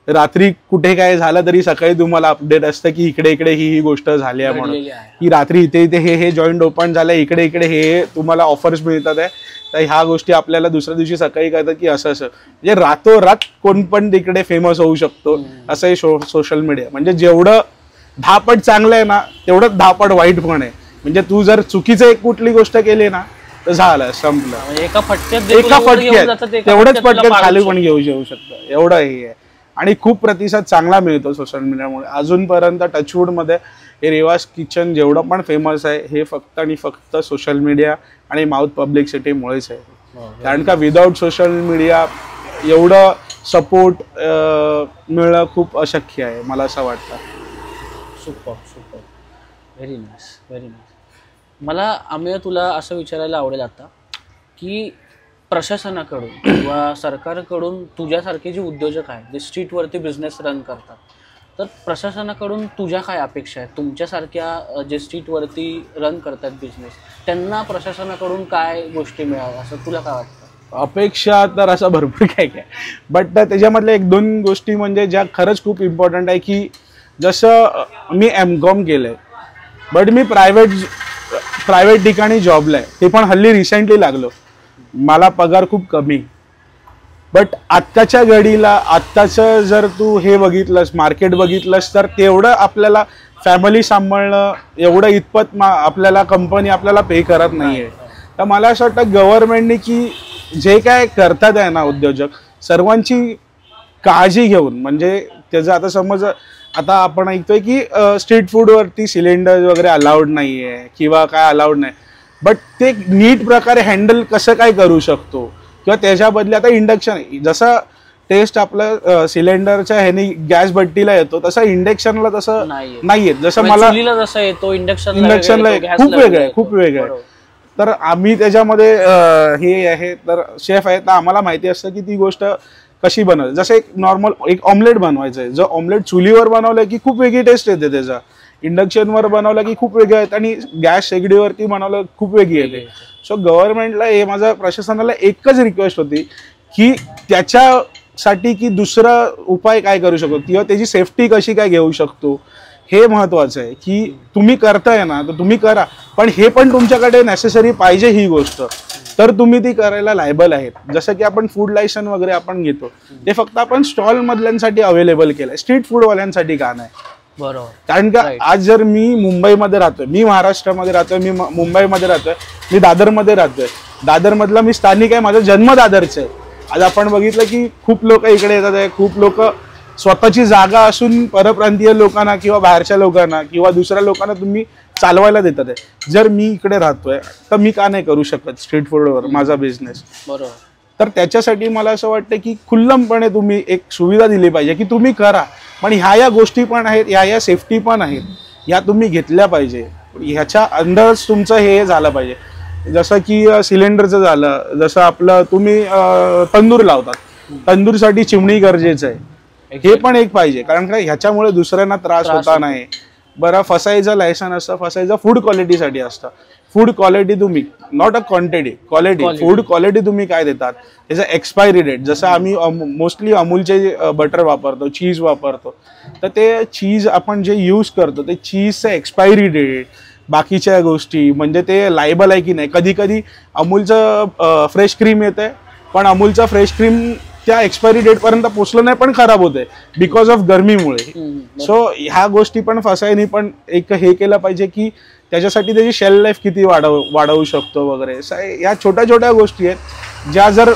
रात्री कुठे काय झालं तरी सकाळी तुम्हाला अपडेट असतं की इकडे इकडे ही गोष्ट झाली आहे म्हणून, की रात्री इथे इथे हे जॉईंट ओपन झालं, इकडे इकडे हे तुम्हाला ऑफर्स मिळतात आहे. तर ह्या गोष्टी आपल्याला दुसऱ्या दिवशी सकाळी कळतात की असं असं. म्हणजे रातोरात कोण पण तिकडे फेमस होऊ शकतो असं हे सोशल मीडिया. म्हणजे जेवढं 10 पट चांगलं आहे ना तेवढंच 10 पट वाईट पण आहे. म्हणजे तू जर चुकीचं एक कुठली गोष्ट केली ना तर झालं, संपलं. एका फटक्यात तेवढंच पटकन खाली पण घेऊ शकतं, एवढं हे आहे. आणि खूप प्रतिसाद चांगला मिळतो सोशल मीडियामुळे. अजूनपर्यंत टचवूड मध्ये हे रेवाज किचन जेवढं पण फेमस आहे हे फक्त आणि फक्त सोशल मीडिया आणि माउथ पब्लिसिटीमुळेच आहे. कारण का विदाऊट सोशल मीडिया एवढं सपोर्ट मिळणं खूप अशक्य आहे मला असं वाटतं. Super super, very nice very nice. मला अमेय तुला असं विचारायला आवडेल आता की प्रशासनाकडून किंवा सरकारकडून तुझ्यासारखे जे उद्योजक आहेत जे स्ट्रीटवरती बिझनेस रन करतात, तर प्रशासनाकडून तुझ्या काय अपेक्षा आहेत? तुमच्यासारख्या जे स्ट्रीटवरती रन करतात बिझनेस त्यांना प्रशासनाकडून काय गोष्टी मिळाव्या असं तुला काय वाटतं? अपेक्षा तर असं भरपूर काय काय, बट त्याच्यामधल्या 1-2 गोष्टी म्हणजे ज्या खरंच खूप इम्पॉर्टंट आहे. की जसं मी M.Com केलंय बट मी प्रायव्हेट ठिकाणी जॉबला आहे, ते पण हल्ली रिसेंटली लागलो. मला पगार खूप कमी. बट आत्ताच्या घडीला आत्ताचं जर तू हे बघितलंस मार्केट बघितलंस तर तेवढं आपल्याला फॅमिली सांभाळणं एवढं इतपत आपल्याला कंपनी आपल्याला पे करत नाहीये. तर मला असं वाटतं गव्हर्नमेंटने की जे काय करतात आहे ना उद्योजक सर्वांची काळजी घेऊन, म्हणजे त्याचं आता समज आता आपण ऐकतोय की स्ट्रीट फूडवरती सिलेंडर वगैरे अलाउड नाही आहे किंवा काय अलाउड नाही, बट ते नीट प्रकारे हँडल कसं काय करू शकतो. किंवा त्याच्या बदली आता इंडक्शन जसं टेस्ट आपलं सिलेंडरच्या ह्याने गॅस भट्टीला येतो तसं इंडक्शनला तसं नाहीये. जसं मला इंडक्शनला खूप वेगळं आहे. तर आम्ही त्याच्यामध्ये हे आहे तर शेफ आहे तर आम्हाला माहिती असतं की ती गोष्ट कशी बनवायची. जसं एक नॉर्मल एक ऑमलेट बनवायचं आहे, जो ऑमलेट चुलीवर बनवलं की खूप वेगळी टेस्ट येते, त्याचा इंडक्शनवर बनवलं की खूप वेगळं येतं आणि गॅस शेगडीवरती बनवलं खूप वेगळी येते. सो गव्हर्नमेंटला हे माझ्या प्रशासनाला एकच रिक्वेस्ट होती की त्याच्यासाठी की दुसरा उपाय काय करू शकतो किंवा त्याची सेफ्टी कशी काय घेऊ शकतो हे महत्वाचं आहे. की तुम्ही करताय ना तर तुम्ही करा, पण हे पण तुमच्याकडे नेसेसरी पाहिजे ही गोष्ट, तर तुम्ही ती करायला लायबल आहेत. जसं की आपण फूड लायसन वगैरे आपण घेतो ते फक्त आपण स्टॉल मधल्यांसाठी अवेलेबल केलंय, स्ट्रीट फूडवाल्यांसाठी का नाही. बरोबर. कारण का आज जर मी मुंबईमध्ये राहतोय, मी महाराष्ट्रामध्ये राहतोय, मी मुंबईमध्ये राहतोय, मी दादरमध्ये राहतोय, दादरमधला मी स्थानिक आहे, माझा जन्म दादरचा आहे. आज आपण बघितलं की खूप लोक इकडे येतात आहे, खूप लोक स्वतःची जागा असून परप्रांतीय लोकांना किंवा बाहेरच्या लोकांना किंवा दुसऱ्या लोकांना तुम्ही चालवायला देतात आहे. जर मी इकडे राहतोय तर मी का नाही करू शकत स्ट्रीट फूडवर माझा बिझनेस. बरोबर. तर त्याच्यासाठी मला असं वाटतं की खुल्लमपणे तुम्ही एक सुविधा दिली पाहिजे की तुम्ही करा, पण ह्या गोष्टी पण आहेत, ह्या सेफ्टी पण आहेत, ह्या तुम्ही घेतल्या पाहिजे. ह्याच्या अंडरच तुमचं हे झालं पाहिजे. जसं की सिलेंडरचं झालं, जसं आपलं तुम्ही तंदूर लावतात, तंदूरसाठी चिमणी गरजेचं आहे, हे पण एक पाहिजे. कारण का ह्याच्यामुळे दुसऱ्यांना त्रास होता नाही. बरं, फसायचं लायसन असतं, फसायचं फूड क्वालिटीसाठी असतं. फूड क्वालिटी तुम्ही not a quantity, quality, food quality तुम्ही काय देतात, त्याचा एक्सपायरी डेट. जसं आम्ही मोस्टली अमूलचे बटर वापरतो, चीज वापरतो, तर ते चीज आपण जे यूज करतो ते चीजचं एक्सपायरी डेट, बाकीच्या गोष्टी म्हणजे ते लायबल आहे की नाही. कधी कधी अमूलचं फ्रेश क्रीम येते पण अमूलचं फ्रेश क्रीम त्या एक्सपायरी डेट पर्यंत पोहोचलं नाही पण खराब होते बिकॉज ऑफ गरमीमुळे. सो ह्या गोष्टी पण फसायनी पण एक हे केलं पाहिजे की त्याच्यासाठी त्याची शेल्फ लाईफ किती वाढवू शकतो वगैरे. ह्या छोट्या छोट्या गोष्टी आहेत ज्या जर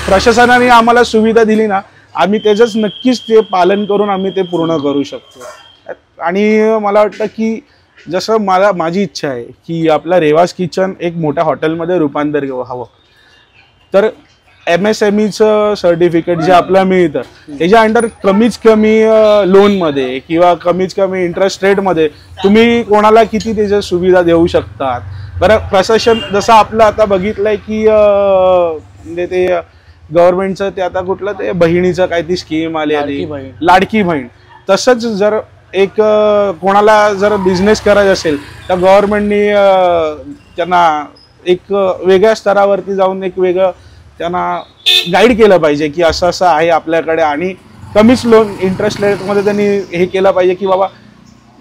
प्रशासनाने आम्हाला सुविधा दिली ना आम्ही त्याचंच नक्कीच ते पालन करून आम्ही ते पूर्ण करू शकतो. आणि मला वाटतं की जसं माझी इच्छा आहे की आपला रेवाज किचन एक मोठ्या हॉटेलमध्ये रूपांतर हवं, तर MSMEचं सर्टिफिकेट जे आपल्याला मिळतं त्याच्या अंडर कमीच कमी लोन मध्ये किंवा कमीच कमी इंटरेस्ट रेट मध्ये तुम्ही कोणाला किती त्याच्या सुविधा देऊ शकतात. बरं, प्रशासन जसं आपलं आता बघितलंय की म्हणजे ते गव्हर्नमेंटचं ते आता कुठलं ते बहिणीचं काय ती स्कीम आली आधी, लाडकी बहीण. तसंच जर एक कोणाला जर बिझनेस करायचा असेल तर गव्हर्नमेंटनी त्यांना एक वेगळ्या स्तरावरती जाऊन एक वेगळं त्यांना गाईड केलं पाहिजे की असं असं आहे आपल्याकडे आणि कमीच लोन इंटरेस्ट रेटमध्ये त्यांनी हे केलं पाहिजे की बाबा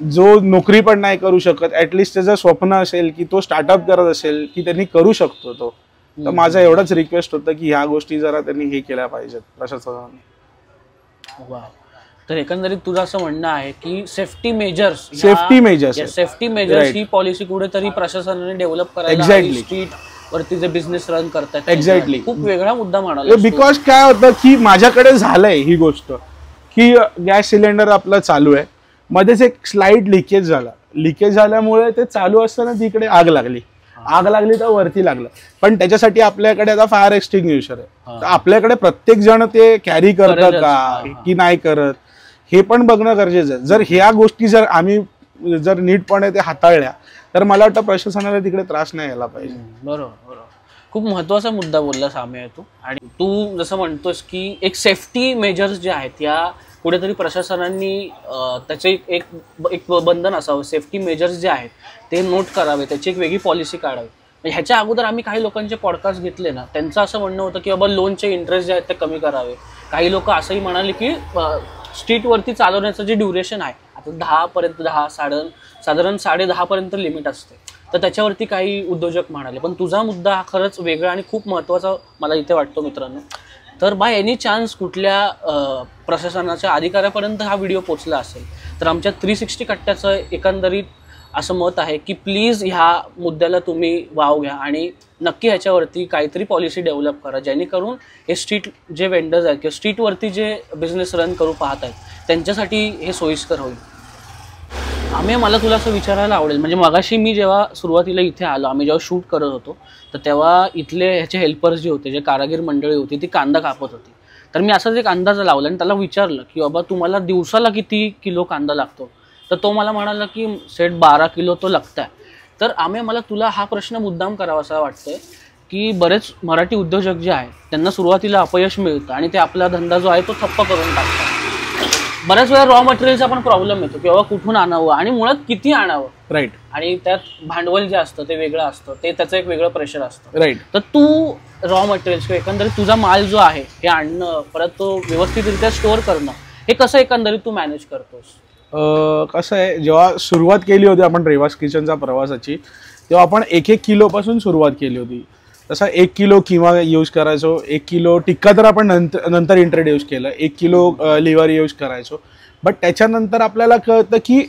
जो नोकरी पण नाही करू शकत ॲटलिस्ट त्याचं स्वप्न असेल की तो स्टार्टअप करत असेल की त्यांनी करू शकतो तो. तर माझं एवढंच रिक्वेस्ट होतं की ह्या गोष्टी जरा त्यांनी हे केल्या पाहिजेत प्रशासनाने. तर एकंदरीत तुझं असं म्हणणं आहे की सेफ्टी मेजर्स ही पॉलिसी कुठेतरी प्रशासनाने डेव्हलप करायला, स्ट्रीट वरती जे बिझनेस रन करतात एक्झॅक्टली खूप वेगळा मुद्दा म्हणाला. बिकॉज काय होतं की माझ्याकडे झालंय ही गोष्ट की गॅस सिलेंडर आपलं चालू आहे, मध्येच एक स्लाइड लिकेज झाल्यामुळे ते चालू असताना तिकडे आग लागली तर वरती लागलं. पण त्याच्यासाठी आपल्याकडे आता फायर एक्सटिंग्विशर आहे. तर आपल्याकडे प्रत्येक जण ते कॅरी करतात का की नाही करत हे पण बघणं गरजेचं आहे. जर ह्या गोष्टी जर आम्ही जर नीटपणे ते हाताळल्या तर मला वाटतं प्रशासनाला तिकडे त्रास नाही यायला पाहिजे. बरोबर. खूप महत्वाचा मुद्दा बोलला सामे तू. आणि तू जसं म्हणतोस की एक सेफ्टी मेजर्स जे आहेत या कुठेतरी प्रशासनाने त्याचे एक बंधन असावं. सेफ्टी मेजर्स जे आहेत ते नोट करावे, त्याची एक वेगळी पॉलिसी काढावी. ह्याच्या अगोदर आम्ही काही लोकांचे पॉडकास्ट घेतले ना, त्यांचं असं म्हणणं होतं की बाबा लोनचे इंटरेस्ट जे आहेत ते कमी करावे. काही लोक असंही म्हणाले की स्ट्रीटवरती चालवण्याचं जे ड्युरेशन आहे आता 10 पर्यंत, साधारण 10:30 पर्यंत लिमिट असते, तर त्याच्यावरती काही उद्योजक म्हणाले. पण तुझा मुद्दा हा खरंच वेगळा आणि खूप महत्त्वाचा मला इथे वाटतो मित्रांनो. तर बाय एनी चान्स कुठल्या प्रशासनाच्या अधिकाऱ्यापर्यंत हा व्हिडिओ पोचला असेल तर आमच्या 360 कट्ट्याचं एकंदरीत असं मत आहे की प्लीज ह्या मुद्द्याला तुम्ही वाव घ्या आणि नक्की ह्याच्यावरती काहीतरी पॉलिसी डेव्हलप करा, जेणेकरून हे स्ट्रीट जे वेंडर्स आहेत किंवा स्ट्रीटवरती जे बिझनेस रन करू पाहत आहेत त्यांच्यासाठी हे सोयीस्कर होईल. मला तुला असं विचारायला आवडेल, म्हणजे मगाशी मी जेव्हा सुरुवातीला इथे आलो, आम्ही जेव्हा शूट करत होतो तर तेव्हा इथले ह्याचे हेल्पर्स जे होते, जे कारागीर मंडळी होती ती कांदा कापत होती. तर मी असाच एक अंदाज लावला आणि त्याला विचारलं की बाबा तुम्हाला दिवसाला किती किलो कांदा लागतो, तर तो मला म्हणाला की सेट 12 किलो तो लागताय. तर मला तुला हा प्रश्न मुद्दाम करावा असा वाटतोय की बरेच मराठी उद्योजक जे आहेत त्यांना सुरुवातीला अपयश मिळतं आणि ते आपला धंदा जो आहे तो ठप्प करून टाकतात. बऱ्याच वेळा रॉ मटेरियलचा पण प्रॉब्लेम येतो की बाबा कुठून आणावं आणि मुळात किती आणावं. राईट. आणि त्यात भांडवल जे असतं ते वेगळं असतं, ते त्याचं एक वेगळं प्रेशर असतं. राईट. तर तू रॉ मटेरियल्स किंवा एकंदरीत तुझा माल जो आहे हे आणणं, परत तो व्यवस्थितरित्या स्टोअर करणं, हे कसं एकंदरीत तू मॅनेज करतोस? कसं आहे, जेव्हा सुरुवात केली होती आपण रेवास किचनच्या प्रवासाची तेव्हा आपण 1-1 किलोपासून सुरुवात केली होती. तसा 1 किलो किमा यूज करायचो, 1 किलो टिक्का तर आपण नंतर इंट्रोड्यूस केलं, 1 किलो लिव्हर यूज करायचो. बट त्याच्यानंतर आपल्याला कळतं की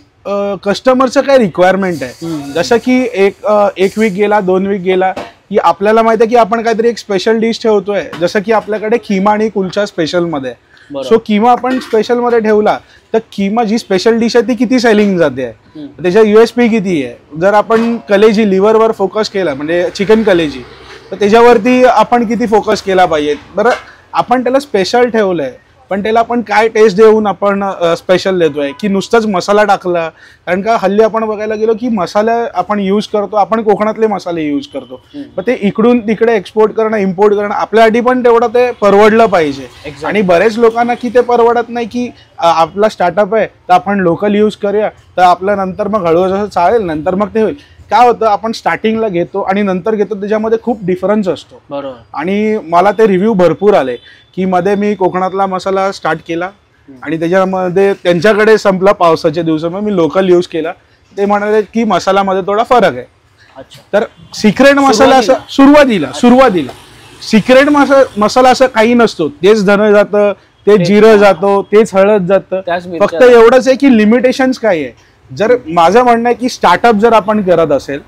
कस्टमरचं काय रिक्वायरमेंट आहे. जसं की एक वीक गेला, 2 वीक गेला की आपल्याला माहिती आहे की आपण काहीतरी एक स्पेशल डिश ठेवतोय. जसं की आपल्याकडे खिमा आणि कुलचा स्पेशलमध्ये आहे. सो किमा आपण स्पेशलमध्ये ठेवला तर किमा जी स्पेशल डिश आहे ती किती सेलिंग जाते आहे, त्याच्या USP किती आहे. जर आपण कलेजी लिव्हरवर फोकस केला म्हणजे चिकन कलेजी, तर त्याच्यावरती आपण किती फोकस केला पाहिजे. बरं, आपण त्याला स्पेशल ठेवलंय पण त्याला आपण काय टेस्ट देऊन आपण स्पेशल देतोय की नुसताच मसाला टाकला. कारण का हल्ली आपण बघायला गेलो की मसाला आपण यूज करतो, आपण कोकणातले मसाले यूज करतो, पण ते इकडून तिकडे एक्सपोर्ट करणं, इम्पोर्ट करणं आपल्यासाठी पण तेवढं ते परवडलं पाहिजे. आणि बरेच लोकांना की ते परवडत नाही की आपला स्टार्टअप आहे तर आपण लोकल यूज करूया, तर आपल्या नंतर मग हळूहळू जसं चालेल नंतर मग ते होईल. काय होतं, आपण स्टार्टिंगला घेतो आणि नंतर घेतो त्याच्यामध्ये खूप डिफरन्स असतो. बरोबर. आणि मला ते रिव्ह्यू भरपूर आले की मध्ये मी कोकणातला मसाला स्टार्ट केला आणि त्याच्यामध्ये त्यांच्याकडे संपला पावसाच्या दिवसामध्ये, मी लोकल यूज केला. ते म्हणाले की मसाल्यामध्ये थोडा फरक आहे. तर सिक्रेट मसाला असं सुरुवातीला सिक्रेट मसाला असं काही नसतो. तेच धन जातं, तेच जिरं जातो, तेच हळद जातं. फक्त एवढंच आहे की लिमिटेशन्स काय आहे. जर माझं म्हणणं आहे की स्टार्टअप जर आपण करत असेल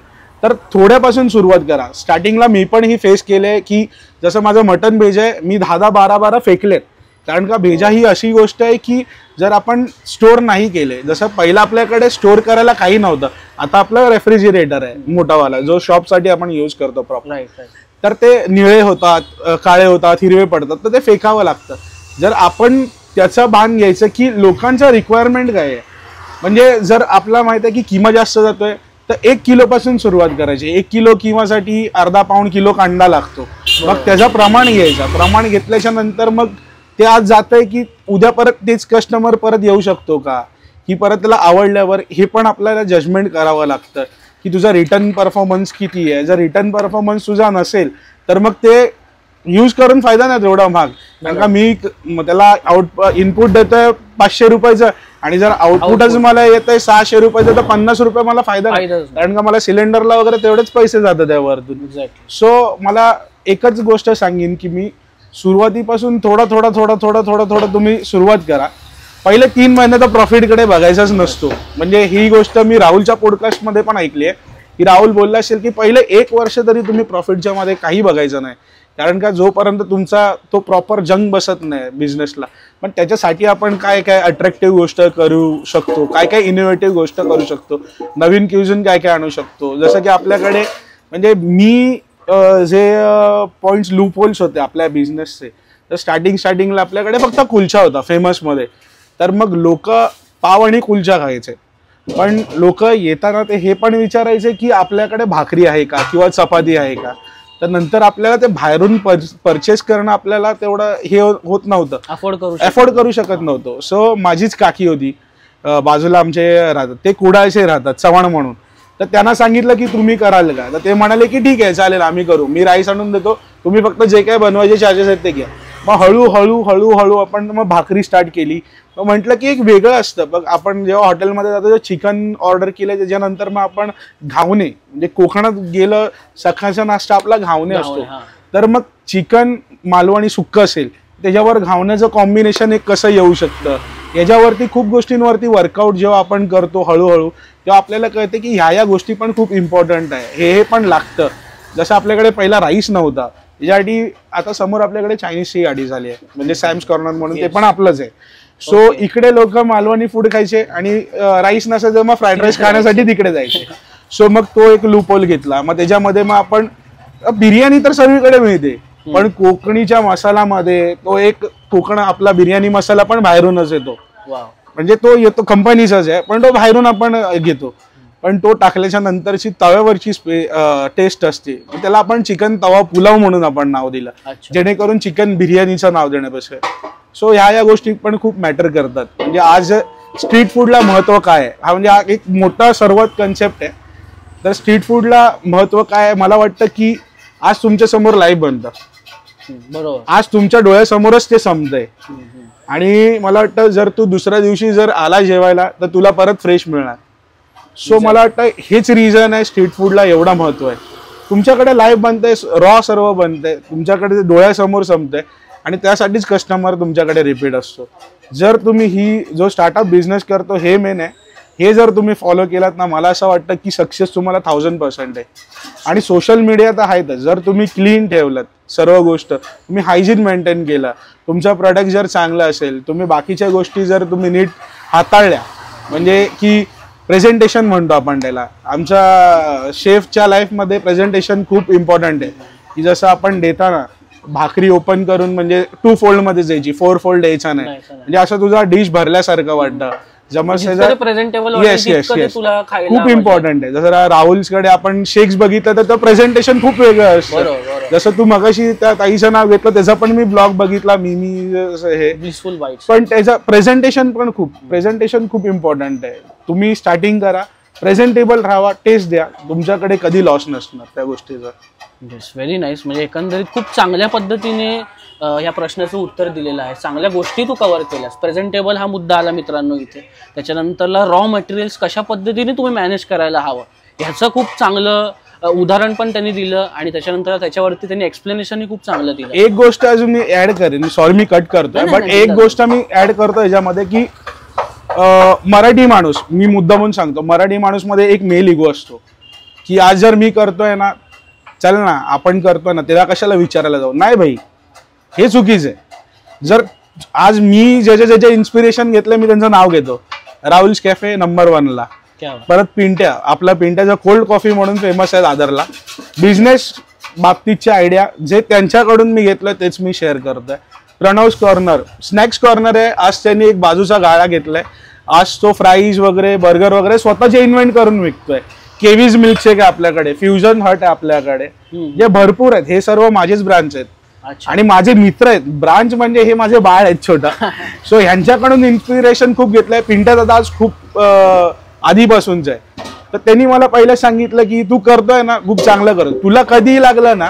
तर थोड्यापासून सुरुवात करा. स्टार्टिंगला मी पण ही फेस केले की जसं माझं मटन भेज आहे, मी 10-12 फेकलेत. कारण का भेजा ही अशी गोष्ट आहे की जर आपण स्टोअर नाही केले, जसं पहिला आपल्याकडे स्टोअर करायला काही नव्हतं, आता आपलं रेफ्रिजरेटर आहे मोठावाला जो शॉपसाठी आपण यूज करतो प्रॉपर. तर ते निळे होतात, काळे होतात, हिरवे पडतात, तर ते फेकावं लागतं. जर आपण त्याचं भान घ्यायचं की लोकांचा रिक्वायरमेंट काय आहे, म्हणजे जर आपल्याला माहित आहे की किमा जास्त जातोय तर 1 किलोपासून सुरुवात करायची. 1 किलो किमासाठी अर्धा पाऊण किलो कांदा लागतो. मग त्याचा प्रमाण घ्यायचा. प्रमाण घेतल्याच्या नंतर मग ते आज जातंय की उद्या परत तेच कस्टमर परत येऊ शकतो का, की परत त्याला आवडल्यावर हे पण आपल्याला जजमेंट करावं लागतं की तुझा रिटर्न परफॉर्मन्स किती आहे. जर रिटर्न परफॉर्मन्स तुझा नसेल तर मग ते यूज करून फायदा नाही तेवढा महाग. कारण का मी त्याला इनपुट देतोय 500 रुपयाचं आणि जर आउटपुटच मला येतंय 600 रुपयाचं तर 50 रुपये मला फायदा नाही. कारण का मला सिलेंडरला वगैरे तेवढेच पैसे जातात त्यावरतून. सो मला एकच गोष्ट सांगेन की मी सुरुवातीपासून थोडा तुम्ही सुरुवात करा. पहिले 3 महिने तर प्रॉफिटकडे बघायचाच नसतो. म्हणजे ही गोष्ट मी राहुलच्या पॉडकास्टमध्ये पण ऐकली आहे की राहुल बोलला असेल की पहिले 1 वर्ष तरी तुम्ही प्रॉफिटच्या मध्ये काही बघायचं नाही. कारण का जोपर्यंत तुमचा तो प्रॉपर जंग बसत नाही बिझनेसला. पण त्याच्यासाठी आपण काय काय अट्रॅक्टिव्ह गोष्ट करू शकतो, काय काय इनोव्हेटिव्ह गोष्ट करू शकतो, नवीन क्युझन काय काय आणू शकतो. जसं की आपल्याकडे म्हणजे मी जे पॉइंट्स लूप होल्स होते आपल्या बिझनेसचे, तर स्टार्टिंगला आपल्याकडे फक्त कुलचा होता फेमसमध्ये. तर मग लोक पाव आणि कुलचा खायचे, पण लोक येताना ते हे पण विचारायचे की आपल्याकडे भाकरी आहे का किंवा चपाती आहे का. तर नंतर आपल्याला ते बाहेरून परचेस करणं आपल्याला तेवढं हे होत नव्हतं, अफोर्ड करू शकत नव्हतो. सो माझीच काकी होती बाजूला आमचे राहतात, ते कुडाळचे राहतात, चव्हाण म्हणून. तर त्यांना सांगितलं की तुम्ही कराल का, तर ते म्हणाले की ठीक आहे चालेल आम्ही करू, मी राईस आणून देतो, तुम्ही फक्त जे काय बनवायचे चार्जेस आहेत ते घ्या. मग हळूहळू आपण मग भाकरी स्टार्ट केली. मग म्हटलं की एक वेगळं असतं बघ, आपण जेव्हा हॉटेलमध्ये जातो चिकन ऑर्डर केलं त्याच्यानंतर मग आपण घावणे, म्हणजे कोकणात गेलं सकाळचा नाश्ता आपला घावणे असतो. तर मग चिकन मालवणी सुक्क असेल त्याच्यावर घावण्याचं कॉम्बिनेशन एक कसं येऊ शकतं, याच्यावरती खूप गोष्टींवरती वर्कआउट जेव्हा आपण करतो हळूहळू तेव्हा आपल्याला कळते की ह्या गोष्टी पण खूप इम्पॉर्टंट आहे, हे पण लागतं. जसं आपल्याकडे पहिला राईस नव्हता, यासाठी आता समोर आपल्याकडे चायनीजची गाडी झाली आहे, म्हणजे सॅम्स कॉर्नर म्हणून, ते पण आपलंच आहे. सो इकडे लोक मालवणी फूड खायचे आणि राईस नसायचं मग फ्राईड राईस खाण्यासाठी तिकडे जायचे. सो मग तो एक लूप होल घेतला. मग त्याच्यामध्ये मग आपण बिर्याणी तर सगळीकडे मिळते, पण कोकणीच्या मसाल्यामध्ये तो एक कोकण आपला बिर्याणी मसाला पण बाहेरूनच येतो. म्हणजे तो येतो कंपनीचाच आहे पण तो बाहेरून आपण घेतो. पण तो टाकल्याच्या नंतरची तव्यावरची टेस्ट असते, त्याला आपण चिकन तवा पुलाव म्हणून आपण नाव दिलं, जेणेकरून चिकन बिर्याणीचं नाव देण्यापेक्षा. सो ह्या गोष्टी पण खूप मॅटर करतात. म्हणजे आज स्ट्रीट फूडला महत्व काय आहे, हा म्हणजे हा एक मोठा सर्वात कन्सेप्ट आहे. तर स्ट्रीट फूडला महत्व काय आहे, मला वाटतं की आज तुमच्या समोर लाईव्ह बनतं, बरोबर, आज तुमच्या डोळ्यासमोरच ते संपतंय. आणि मला वाटतं जर तू दुसऱ्या दिवशी जर आला जेवायला तर तुला परत फ्रेश मिळणार. सो मला वाटतं हेच रिझन आहे स्ट्रीट फूडला एवढा महत्व आहे. तुमच्याकडे लाईव्ह बनतंय, रॉ सर्व बनतंय, तुमच्याकडे डोळ्यासमोर संपतंय आणि त्यासाठीच कस्टमर तुमच्याकडे रिपीट असतो. जर तुम्ही ही जो स्टार्टअप बिझनेस करतो हे मेन आहे, हे जर तुम्ही फॉलो केलात ना, मला असं वाटतं की सक्सेस तुम्हाला 1000% आहे. आणि सोशल मीडिया तर आहेतच. जर तुम्ही क्लीन ठेवलं सर्व गोष्ट, तुम्ही हायजीन मेंटेन केलं, तुमचा प्रोडक्ट जर चांगला असेल, तुम्ही बाकीच्या गोष्टी जर तुम्ही नीट हाताळल्या, म्हणजे की प्रेझेंटेशन म्हणतो आपण त्याला, आमच्या शेफच्या लाईफमध्ये प्रेझेंटेशन खूप इम्पॉर्टंट आहे. की जसं आपण देताना भाकरी ओपन करून म्हणजे 2 फोल्डमध्ये द्यायची, 4 फोल्ड द्यायचा नाही, म्हणजे असं तुझा डिश भरल्यासारखं वाटतं. खूप इम्पॉर्टंट आहे. जसं राहुलकडे आपण शेक्स बघितलं तर प्रेझेंटेशन खूप वेगळं असतं. जसं तू मगाशी त्या ताईचं नाव घेतलं त्याचा पण मी ब्लॉग बघितला, हे पण त्याचं प्रेझेंटेशन खूप इम्पॉर्टंट आहे. तुम्ही स्टार्टिंग करा, प्रेझेंटेबल राहा, टेस्ट द्या, तुमच्याकडे कधी लॉस नसणार त्या गोष्टीचा. Very nice. म्हणजे एकंदरीत खूप चांगल्या पद्धतीने या प्रश्नाचं उत्तर दिलेलं आहे. चांगल्या गोष्टी तू कव्हर केल्यास. प्रेझेंटेबल हा मुद्दा आला मित्रांनो इथे. त्याच्यानंतरला रॉ मटेरियल्स कशा पद्धतीने तुम्ही मॅनेज करायला हवं ह्याचं खूप चांगलं उदाहरण पण त्यांनी दिलं आणि त्याच्यानंतर त्याच्यावरती त्यांनी एक्सप्लेनेशनही खूप चांगलं दिलं. एक गोष्ट अजून मी ऍड करेन, सॉरी मी कट करतोय, बट एक गोष्ट मी ऍड करतो याच्यामध्ये की मराठी माणूस, मी मुद्दा म्हणून सांगतो, मराठी माणूस मध्ये एक मेल इगो असतो की आज जर मी करतोय ना, चल ना आपण करतोय ना, त्याला कशाला विचारायला जाऊ. नाही भाई, हे चुकीचं आहे. जर आज मी ज्याच्या इन्स्पिरेशन घेतलं मी त्यांचं नाव घेतो, राहुल्स कॅफे नंबर 1 परत पिंट्या, आपला पिंट्याचा कोल्ड कॉफी म्हणून फेमस आहे दादरला. बिझनेस बाबतीतच्या आयडिया जे त्यांच्याकडून मी घेतलं तेच मी शेअर करतोय. प्रणव्स कॉर्नर स्नॅक्स कॉर्नर आहे. आज त्यांनी एक बाजूचा गाळा घेतलाय. आज तो फ्राईज वगैरे बर्गर वगैरे स्वतःचे इन्व्हेंट करून विकतोय. केवीज मिल्कशेक आहे आपल्याकडे, फ्युजन हट आहे आपल्याकडे, जे भरपूर आहेत. हे सर्व माझेच ब्रांच आहेत आणि माझे मित्र आहेत. ब्रांच म्हणजे हे माझे बाळ आहेत छोटा. सो ह्यांच्याकडून इन्स्पिरेशन खूप घेतलंय. पिंट्या दादा आज खूप आधीपासूनच आहे. तर त्यांनी मला पहिलं सांगितलं की तू करतोय ना खूप चांगलं कर, तुला कधीही लागलं ना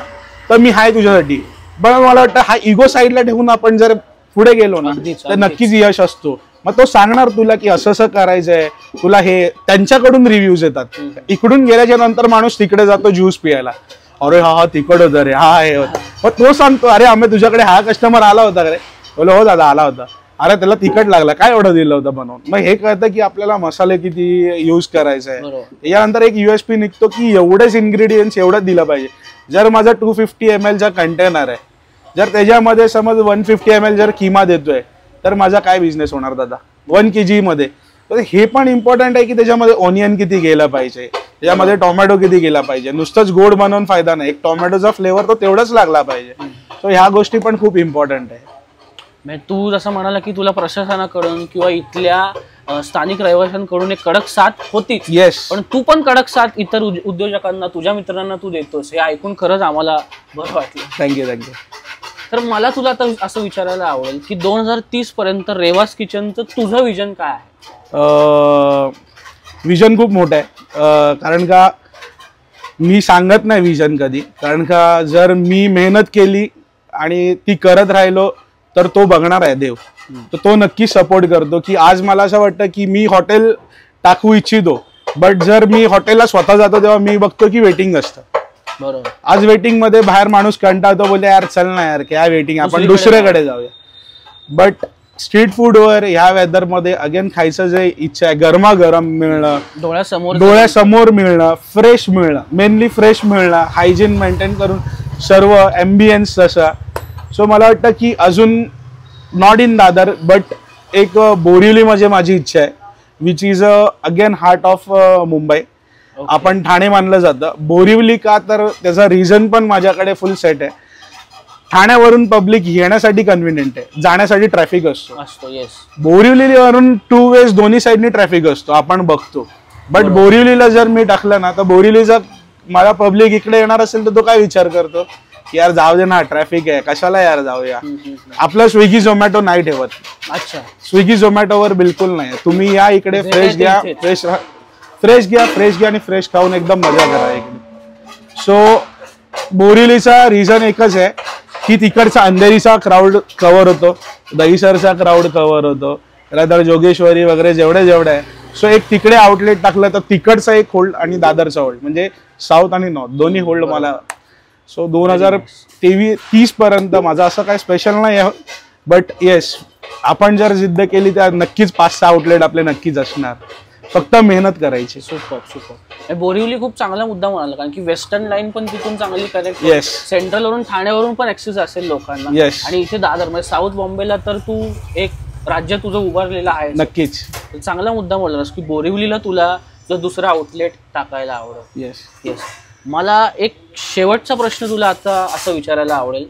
तर मी आहे तुझ्यासाठी. पण मला वाटतं हा इगो साईडला ठेवून आपण जर पुढे गेलो ना तर नक्कीच यश असतो. मग तो सांगणार तुला की असं असं करायचंय तुला. हे त्यांच्याकडून रिव्ह्यूज येतात. इकडून गेल्याच्या नंतर माणूस तिकडे जातो ज्यूस पियाला, अरे हा तिकड होतं रे, हा हे होतं. मग तो सांगतो अरे आम्ही तुझ्याकडे हा कस्टमर आला होता रे. बोलो हो दादा आला होता. अरे त्याला तिखट लागला, काय एवढं दिलं होतं बनवून. मग हे कळतं की आपल्याला मसाले किती यूज करायचे आहे. यानंतर एक USP निघतो की एवढेच इन्ग्रेडियंट्स एवढंच दिलं पाहिजे. जर माझा 250 ml चा कंटेनर आहे, जर त्याच्यामध्ये समज 150 ml जर किमा देतोय तर माझा काय बिझनेस होणार दादा 1 kg मध्ये. तर हे पण इम्पॉर्टंट आहे की त्याच्यामध्ये ऑनियन किती गेला पाहिजे, त्याच्यामध्ये टोमॅटो किती गेला पाहिजे. नुसतंच गोड बनवून फायदा नाही, एक टोमॅटोचा फ्लेवर तो तेवढाच लागला पाहिजे. सो ह्या गोष्टी पण खूप इम्पॉर्टंट आहे. म्हणजे तू जसं म्हणाला की तुला प्रशासनाकडून किंवा इथल्या स्थानिक रहिवाशांकडून एक कडक साथ होतीच. येस. पण तू पण कडक साथ इतर उद्योजकांना, तुझ्या मित्रांना तू देतोस, हे ऐकून खरंच आम्हाला बरं वाटलं. थँक्यू. तर मला तुला आता असं विचारायला आवडेल की 2030 पर्यंत रेवास किचनचं तुझं विजन काय आहे? विजन खूप मोठं आहे. कारण का मी सांगत नाही विजन कधी, कारण का जर मी मेहनत केली आणि ती करत राहिलो तर तो बघणार आहे देव. तर तो नक्की सपोर्ट करतो. की आज मला असं वाटतं की मी हॉटेल टाकू इच्छितो, बट जर मी हॉटेलला स्वतः जातो तेव्हा मी बघतो की वेटिंग असतं. बरोबर. आज वेटिंग मध्ये बाहेर माणूस कंटाळतो, बोलले यार चल ना यार काय वेटिंग, आपण दुसऱ्याकडे जाऊया. बट स्ट्रीट फूडवर ह्या वेदर मध्ये अगेन खायचं जे इच्छा आहे, गरमागरम मिळणं, डोळ्यासमोर मिळणं, फ्रेश मिळणं, मेनली फ्रेश मिळणं, हायजीन मेंटेन करून सर्व एम्बियन्स तसा. सो मला वाटतं की अजून नॉट इन दादर बट एक बोरिवली मध्ये माझी इच्छा आहे, which is again heart of Mumbai. आपण ठाणे मानलं जातं. बोरिवली का, तर त्याचा रिझन पण माझ्याकडे फुल सेट आहे. ठाण्यावरून पब्लिक येण्यासाठी कन्व्हिनियंट आहे, जाण्यासाठी ट्रॅफिक असतो. बोरिवलीवरून 2 ways दोन्ही साईडनी ट्रॅफिक असतो, आपण बघतो. बट बोरिवलीला जर मी टाकलं ना तर बोरिवलीचा मला पब्लिक इकडे येणार असेल तर तो काय विचार करतो की यार जाऊ दे ना, ट्रॅफिक आहे, कशाला यार जाऊया. आपलं स्विगी झोमॅटो नाही ठेवत. अच्छा. स्विगी झोमॅटोवर बिलकुल नाही. तुम्ही या इकडे फ्रेश घ्या आणि फ्रेश खाऊन एकदम मजा करा इकडे. सो बोरिवलीचा रिझन एकच आहे की तिकडचा अंधेरीचा क्राऊड कव्हर होतो, दहीसरचा क्राऊड कव्हर होतो, त्यानंतर जोगेश्वरी वगैरे जेवढे आहे. सो एक तिकडे आउटलेट टाकलं तर तिकडचा एक होल्ड आणि दादरचा होल्ड, म्हणजे साऊथ आणि नॉर्थ दोन्ही होल्ड मला. सो 2030 पर्यंत माझं असं काय स्पेशल नाही आहे, बट येस आपण जर जिद्द केली तर नक्कीच 5-6 आउटलेट आपले नक्कीच असणार. फक्त मेहनत करायची. सुपर. बोरिवली खूप चांगला मुद्दा म्हणाला, कारण की वेस्टर्न लाईन पण तिथून चांगली कनेक्ट. येस. सेंट्रल वरून ठाण्यावरून पण ऍक्सेस असेल लोकांना. येस. आणि इथे दादर म्हणजे साऊथ बॉम्बेला तर तू एक राज्य तुझं उभारलेलं आहे. नक्कीच. चांगला मुद्दा बोललास की बोरिवलीला तुला जर दुसरा आउटलेट टाकायला आवडेल. येस. मला एक शेवटचा प्रश्न तुला आता असं विचारायला आवडेल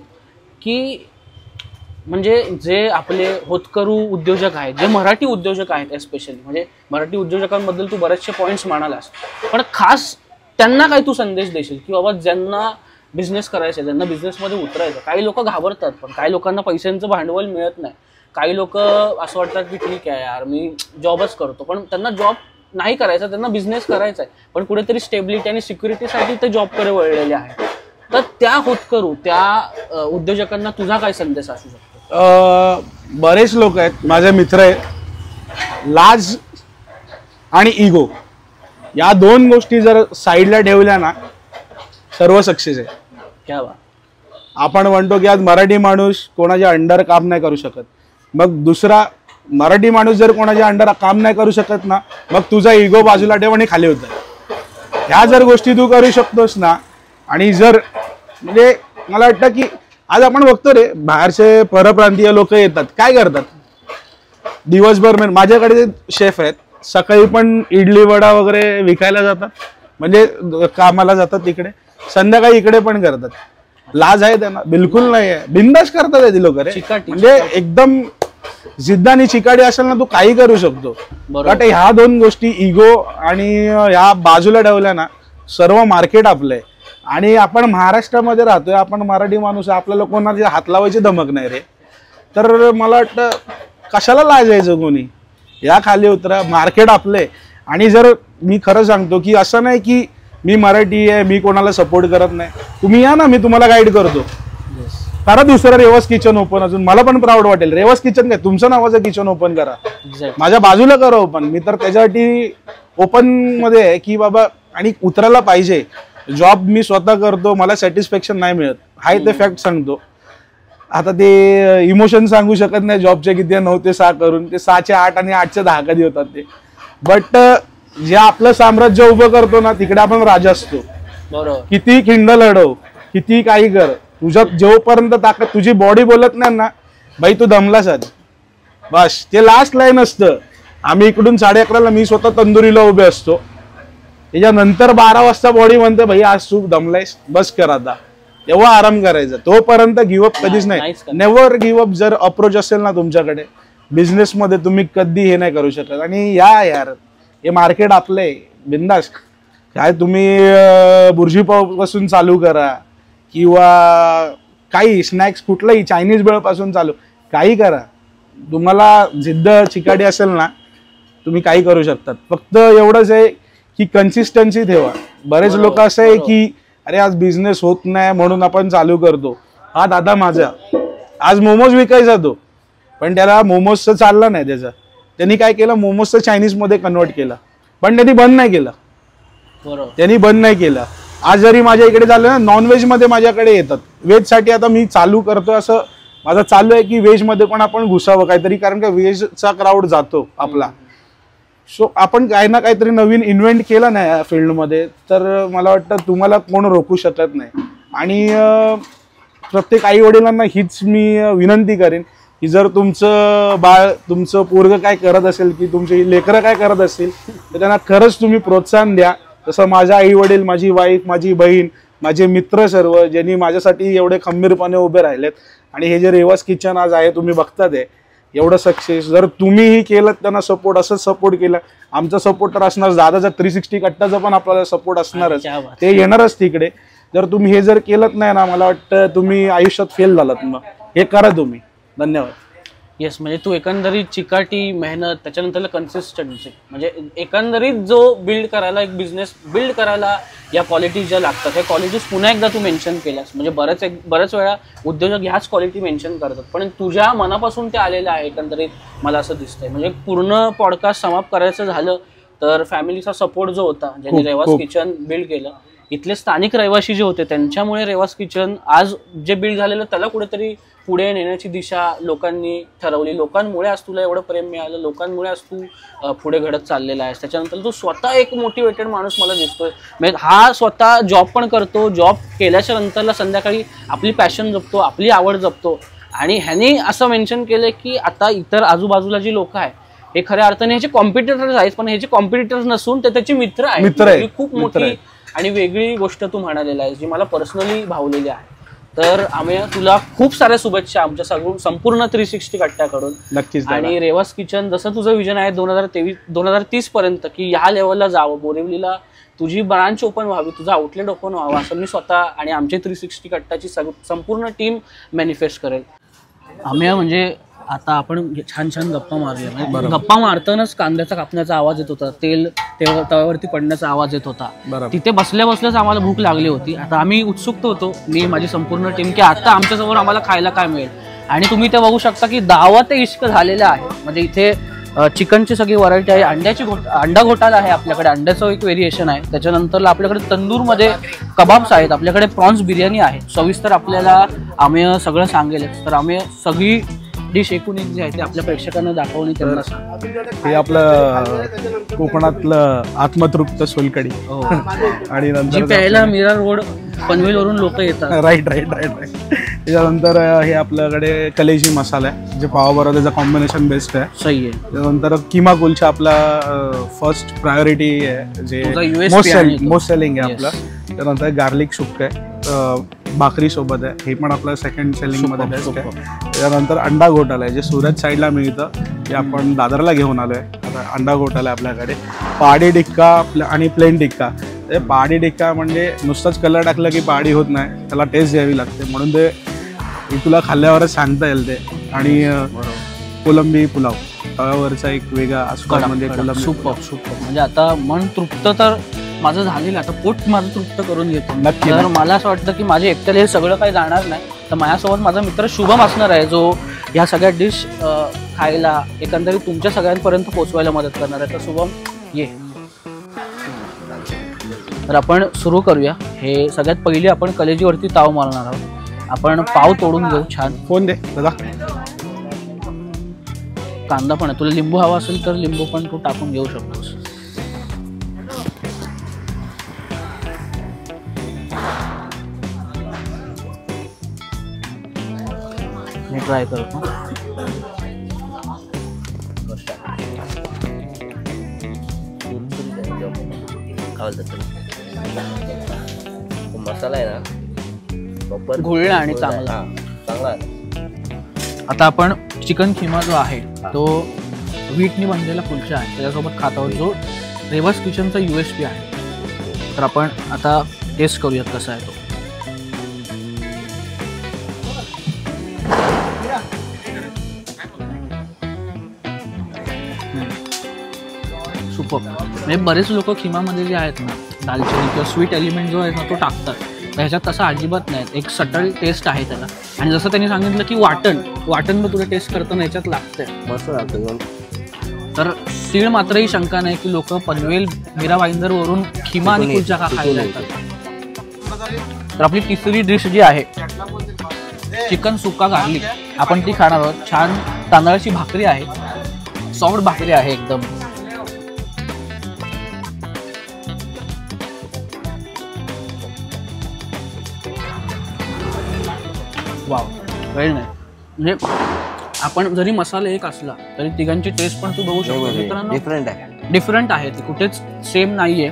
की म्हणजे जे आपले होतकरू उद्योजक आहेत, जे मराठी उद्योजक आहेत एस्पेशली, म्हणजे मराठी उद्योजकांबद्दल तू बरेचसे पॉईंट्स म्हणालास, पण खास त्यांना काय तू संदेश देशील की बाबा ज्यांना बिझनेस करायचा, ज्यांना बिझनेसमध्ये उतरायचं. काही लोक घाबरतात, पण काही लोकांना पैशांचं भांडवल मिळत नाही. काही लोक असं वाटतात की ठीक आहे यार मी जॉबच करतो, पण त्यांना जॉब नाही करायचा, त्यांना बिझनेस करायचा आहे, पण कुठेतरी स्टेबिलिटी आणि सिक्युरिटीसाठी ते जॉबकडे वळलेले आहेत. तर त्या होतकरू त्या उद्योजकांना तुझा काय संदेश असू शकतो? बरेच लोक आहेत माझे मित्र आहेत, लाज आणि इगो या 2 गोष्टी जर साईडला ठेवल्या ना सर्व सक्सेस आहे. क्या बात. आपण म्हणतो की आज मराठी माणूस कोणाच्या अंडर काम नाही करू शकत, मग दुसरा मराठी माणूस जर कोणाच्या अंडर काम नाही करू शकत ना, मग तुझा इगो बाजूला ठेव आणि खाली होत. ह्या जर गोष्टी तू करू शकतोस ना, आणि जर म्हणजे मला वाटतं की आज आपण बघतो रे बाहेरचे परप्रांतीय लोक येतात, काय करतात दिवसभर. माझ्याकडे शेफ आहेत, सकाळी पण इडली वडा वगैरे विकायला जातात, म्हणजे कामाला जातात तिकडे, संध्याकाळी इकडे पण करतात. लाज आहे त्यांना? बिलकुल नाही आहे. बिंदास करतात ती लोक रे. म्हणजे एकदम जिद्द आणि चिकाटी असेल ना, तू काही करू शकतो. बट ह्या दोन गोष्टी, इगो आणि ह्या बाजूला ठेवल्या ना, सर्व मार्केट आपलंय. आणि आपण महाराष्ट्रामध्ये राहतोय, आपण मराठी माणूस, आपल्याला कोणाची हात लावायची धमक नाही रे. तर मला वाटतं कशाला लाज यायचं कोणी, या खाली उतरा, मार्केट आपले. आणि जर मी खरं सांगतो की असं नाही की मी मराठी आहे, मी कोणाला सपोर्ट करत नाही. तुम्ही या ना, मी तुम्हाला गाईड करतो. करा दुसरं रेवास किचन ओपन. अजून मला पण प्राऊड वाटेल. रेवास किचन काय, तुमचं नावाचं किचन ओपन करा, माझ्या बाजूला करा ओपन. मी तर त्याच्यासाठी ओपन मध्ये आहे की बाबा, आणि उतरायला पाहिजे. जॉब मी स्वतः करतो, मला सॅटिस्फॅक्शन नाही मिळत, हाय ते फॅक्ट सांगतो. आता ते इमोशन सांगू शकत नाही जॉबचे किती 9 ते 6 करून, ते 6 ते 8 आणि 8 ते 10 कधी होतात ते. बट जे आपलं साम्राज्य उभं करतो ना, तिकडे आपण राजा असतो. बरोबर. किती खिंड लढव, किती काही कर, तुझ्या जोपर्यंत ताकद, तुझी बॉडी बोलत नाही ना, भाई तू दमलास आज, बस. ते लास्ट लाईन असतं. आम्ही इकडून 11:30ला मी स्वतः तंदुरीला उभे असतो. त्याच्यानंतर 12 वाजता बॉडी म्हणते भाई आज तू दमलायस, बस कर आता. तेव्हा आराम करायचा. तोपर्यंत गिव्हअप कधीच नाही. Never give up. जर अप्रोच असेल ना तुमच्याकडे बिझनेस मध्ये, तुम्ही कधी हे नाही करू शकत. आणि यार हे मार्केट आपलंय, बिंदास. काय तुम्ही बुर्जी पाव पासून चालू करा, किंवा काही स्नॅक्स, कुठलंही चायनीज भेळ पासून चालू, काही करा. तुम्हाला जिद्द चिकाटी असेल ना, तुम्ही काही करू शकतात. फक्त एवढंच आहे की कन्सिस्टन्सी ठेवा. बरेच लोक असं आहे की अरे आज बिझनेस होत नाही म्हणून आपण चालू करतो. हा दादा माझा आज मोमोज विकायचा तो, पण त्याला मोमोजचं चाललं नाही. त्यांनी काय केलं, मोमोजचं चायनीज मध्ये कन्वर्ट केलं, पण त्यांनी बंद नाही केलं. त्यांनी बंद नाही केलं. आज जरी माझ्या इकडे झालं ना, नॉनव्हेज मध्ये माझ्याकडे येतात. व्हेज साठी आता मी चालू करतोय, असं माझं चालू आहे की व्हेज मध्ये पण आपण घुसावं काहीतरी, कारण का व्हेजचा क्राऊड जातो आपला. सो आपण काही ना काहीतरी नवीन इन्व्हेंट केलं नाही या फील्डमध्ये, तर मला वाटतं तुम्हाला कोण रोखू शकत नाही. आणि प्रत्येक आई वडिलांना हीच मी विनंती करेन की जर तुमचं बाळ, तुमचं पोरगं काय करत असेल, की तुमची लेकरं काय करत असतील, तर त्यांना खरंच तुम्ही प्रोत्साहन द्या. जसं माझ्या आई वडील, माझी वाईफ, माझी बहीण, माझे मित्र सर्व, ज्यांनी माझ्यासाठी एवढे खंबीरपणे उभे राहिलेत. आणि हे जे रेवास किचन आज आहे, तुम्ही बघतात आहे एवढं सक्सेस, जर तुम्हीही केलं, त्यांना सपोर्ट, असंच सपोर्ट केलं, आमचा सपोर्ट तर असणार, दादाचा 360 कट्टाचा पण आपल्याला सपोर्ट असणारच, ते येणारच तिकडे. जर तुम्ही हे जर केलं नाही ना, मला वाटतं तुम्ही आयुष्यात फेल झालात. मग हे करा तुम्ही. धन्यवाद. येस, म्हणजे तू एकंदरीत चिकाटी, मेहनत, त्याच्यानंतर कन्सिस्टन्सी, म्हणजे एकंदरीत जो बिल्ड करायला, एक बिझनेस बिल्ड करायला या क्वालिटी ज्या लागतात, त्या क्वालिटीज पुन्हा एकदा तू मेन्शन केल्यास. म्हणजे बऱ्याच वेळा उद्योजक ह्याच क्वालिटी मेन्शन करतात, पण तुझ्या मनापासून ते आलेलं आहे एकंदरीत, मला असं दिसतंय. म्हणजे पूर्ण पॉडकास्ट समाप्त करायचं झालं तर फॅमिलीचा सपोर्ट जो होता, ज्यांनी रेवास किचन बिल्ड केलं, इथले स्थानिक रहिवासी जे होते, त्यांच्यामुळे रेवास किचन आज जे बिल्ड झालेलं, त्याला कुठेतरी पुढे नेण्याची दिशा लोकांनी ठरवली. लोकांमुळे आज तुला एवढं प्रेम मिळालं, लोकांमुळे आज तू पुढे घडत चाललेला आहेस. त्याच्यानंतर तू स्वतः एक मोटिवेटेड माणूस मला दिसतोय. म्हणजे हा स्वतः जॉब पण करतो, जॉब केल्याच्या नंतरला संध्याकाळी आपली पॅशन जपतो, आपली आवड जपतो. आणि ह्याने असं मेन्शन केलं की आता इतर आजूबाजूला जी लोक आहे, हे खऱ्या अर्थाने ह्याचे कॉम्पिटिटर्स आहेत, पण ह्याचे कॉम्पिटिटर्स नसून ते त्याचे मित्र आहेत. खूप मोठी आणि वेगळी गोष्ट तू म्हणालेला आहे, जी मला पर्सनली भावलेली आहे. तर आम्ही तुला खूप साऱ्या शुभेच्छा आमच्या संपूर्ण 360 कट्ट्याकडून. नक्कीच. आणि रेवास किचन, जसं तुझं विजन आहे 2030 पर्यंत, की ह्या लेवलला जावं, बोरिवलीला तुझी ब्रांच ओपन व्हावी, तुझा आउटलेट ओपन व्हावा, असं मी स्वतः आणि आमची 360 कट्ट्याची संपूर्ण टीम मॅनिफेस्ट करेल. आम्ही म्हणजे आता आपण छान गप्पा मारूया. गप्पा मारतानाच कांद्याचा कापण्याचा आवाज येत होता, तेल तव्यावरती पडण्याचा आवाज येत होता. तिथे बसल्याच आम्हाला भूक लागली होती. आता आम्ही उत्सुक होतो, मी माझी संपूर्ण टीम, की आता आमच्यासमोर आम्हाला खायला काय मिळेल. आणि तुम्ही ते बघू शकता की दावत इश्क झालेलं आहे. म्हणजे इथे चिकनची सगळी व्हरायटी आहे, अंडा घोटाला आहे आपल्याकडे, अंड्याचं एक व्हेरिएशन आहे. त्याच्यानंतर आपल्याकडे तंदूरमध्ये कबाब्स आहेत, आपल्याकडे प्रॉन्स बिर्याणी आहे. सविस्तर आपल्याला आम्ही सगळं सांगेल. तर आम्ही सगळी डिश एकूण एक जे आहे ते आपल्या प्रेक्षकांना दाखवणे, त्यांना सांग. हे आपलं कोकणातलं आत्मतृप्त सोलकढी. आणि नंतर प्यायला मीरा रोड पनवेलवरून लोक येतात. राईट. त्याच्यानंतर हे आपल्याकडे कलेजी मसाला आहे, जे पावाबरोबर त्याचा कॉम्बिनेशन बेस्ट आहे. सही आहे. त्यानंतर किमा कुलचा आपला फर्स्ट प्रायोरिटी आहे, जे मोस्ट सेलिंग आहे आपला. त्यानंतर गार्लिक सुक्क आहे, भाकरी सोबत आहे, हे पण आपलं सेकंड सेलिंगमध्ये बेस्ट आहे. त्यानंतर अंडा घोटाला आहे जे सुरत साईडला मिळतं, ते आपण दादरला घेऊन आलो आहे. आता अंडा घोटाला आहे आपल्याकडे, पहाडी टिक्का आणि प्लेन टिक्का. ते पहाडी टिक्का म्हणजे नुसतंच कलर टाकलं की पहाडी होत नाही, त्याला टेस्ट द्यावी लागते, म्हणून ते तुला खाल्ल्यावरच सांगता येईल ते. आणि कोलंबी पुलाव तव्यावरचा एक वेगळा आस्वाद म्हणजे कोलंबी. सुपर म्हणजे आता मन तृप्त तर माझं झालेलं, आता पोट माझं तृप्त करून घेतो. नक्की. तर मला असं वाटतं की माझे एकट्याला हे सगळं काही जाणार नाही, तर माझ्यासोबत माझा मित्र शुभम असणार आहे, जो ह्या सगळ्या डिश खायला एकंदरीत तुमच्या सगळ्यांपर्यंत पोहोचवायला मदत करणार आहे. तर शुभम ये. तर आपण सुरू करूया. हे सगळ्यात पहिली आपण कलेजीवरती ताव मारणार आहोत. आपण पाव तोडून घेऊ छान. फोन दे दादा. कांदा पण आहे, तुला लिंबू हवा असेल तर लिंबू पण तू टाकून घेऊ शकतोस. मी ट्राय करतो. मसाला आहे ना घोळला आणि चांगला. आता आपण चिकन खिमा जो आहे तो व्हीटनी बनलेला कुलचा आहे, त्याच्यासोबत खात आहोत, जो रेवास किचनचा USP आहे. तर आपण आता टेस्ट करूयात कसा आहे तो. सुपर. म्हणजे बरेच लोक खिमामध्ये जे आहेत ना दालचिनी किंवा स्वीट एलिमेंट जो आहे ना तो टाकतात, ह्याच्यात तसं अजिबात नाही. एक सटल टेस्ट आहे त्याला. आणि जसं त्यांनी सांगितलं की वाटण मग तुला टेस्ट करताना ह्याच्यात लागतंय, मस्त लागतं. तर तीळ मात्रही शंका नाही की लोक पनवेल मीरा भाईंदरवरून खिमा आणि कुलचा का खायला येतात. तर आपली तिसरी डिश जी आहे चिकन सुक्का गार्लिक, आपण ती खाणार आहोत. छान तांदळाची भाकरी आहे, सॉफ्ट भाकरी आहे एकदम. वाव, वेळ नाही. म्हणजे आपण जरी मसाला एक असला तरी तिघांची टेस्ट पण तू बघू शकतो मित्रांनो, डिफरंट आहे. ती कुठेच सेम नाहीये.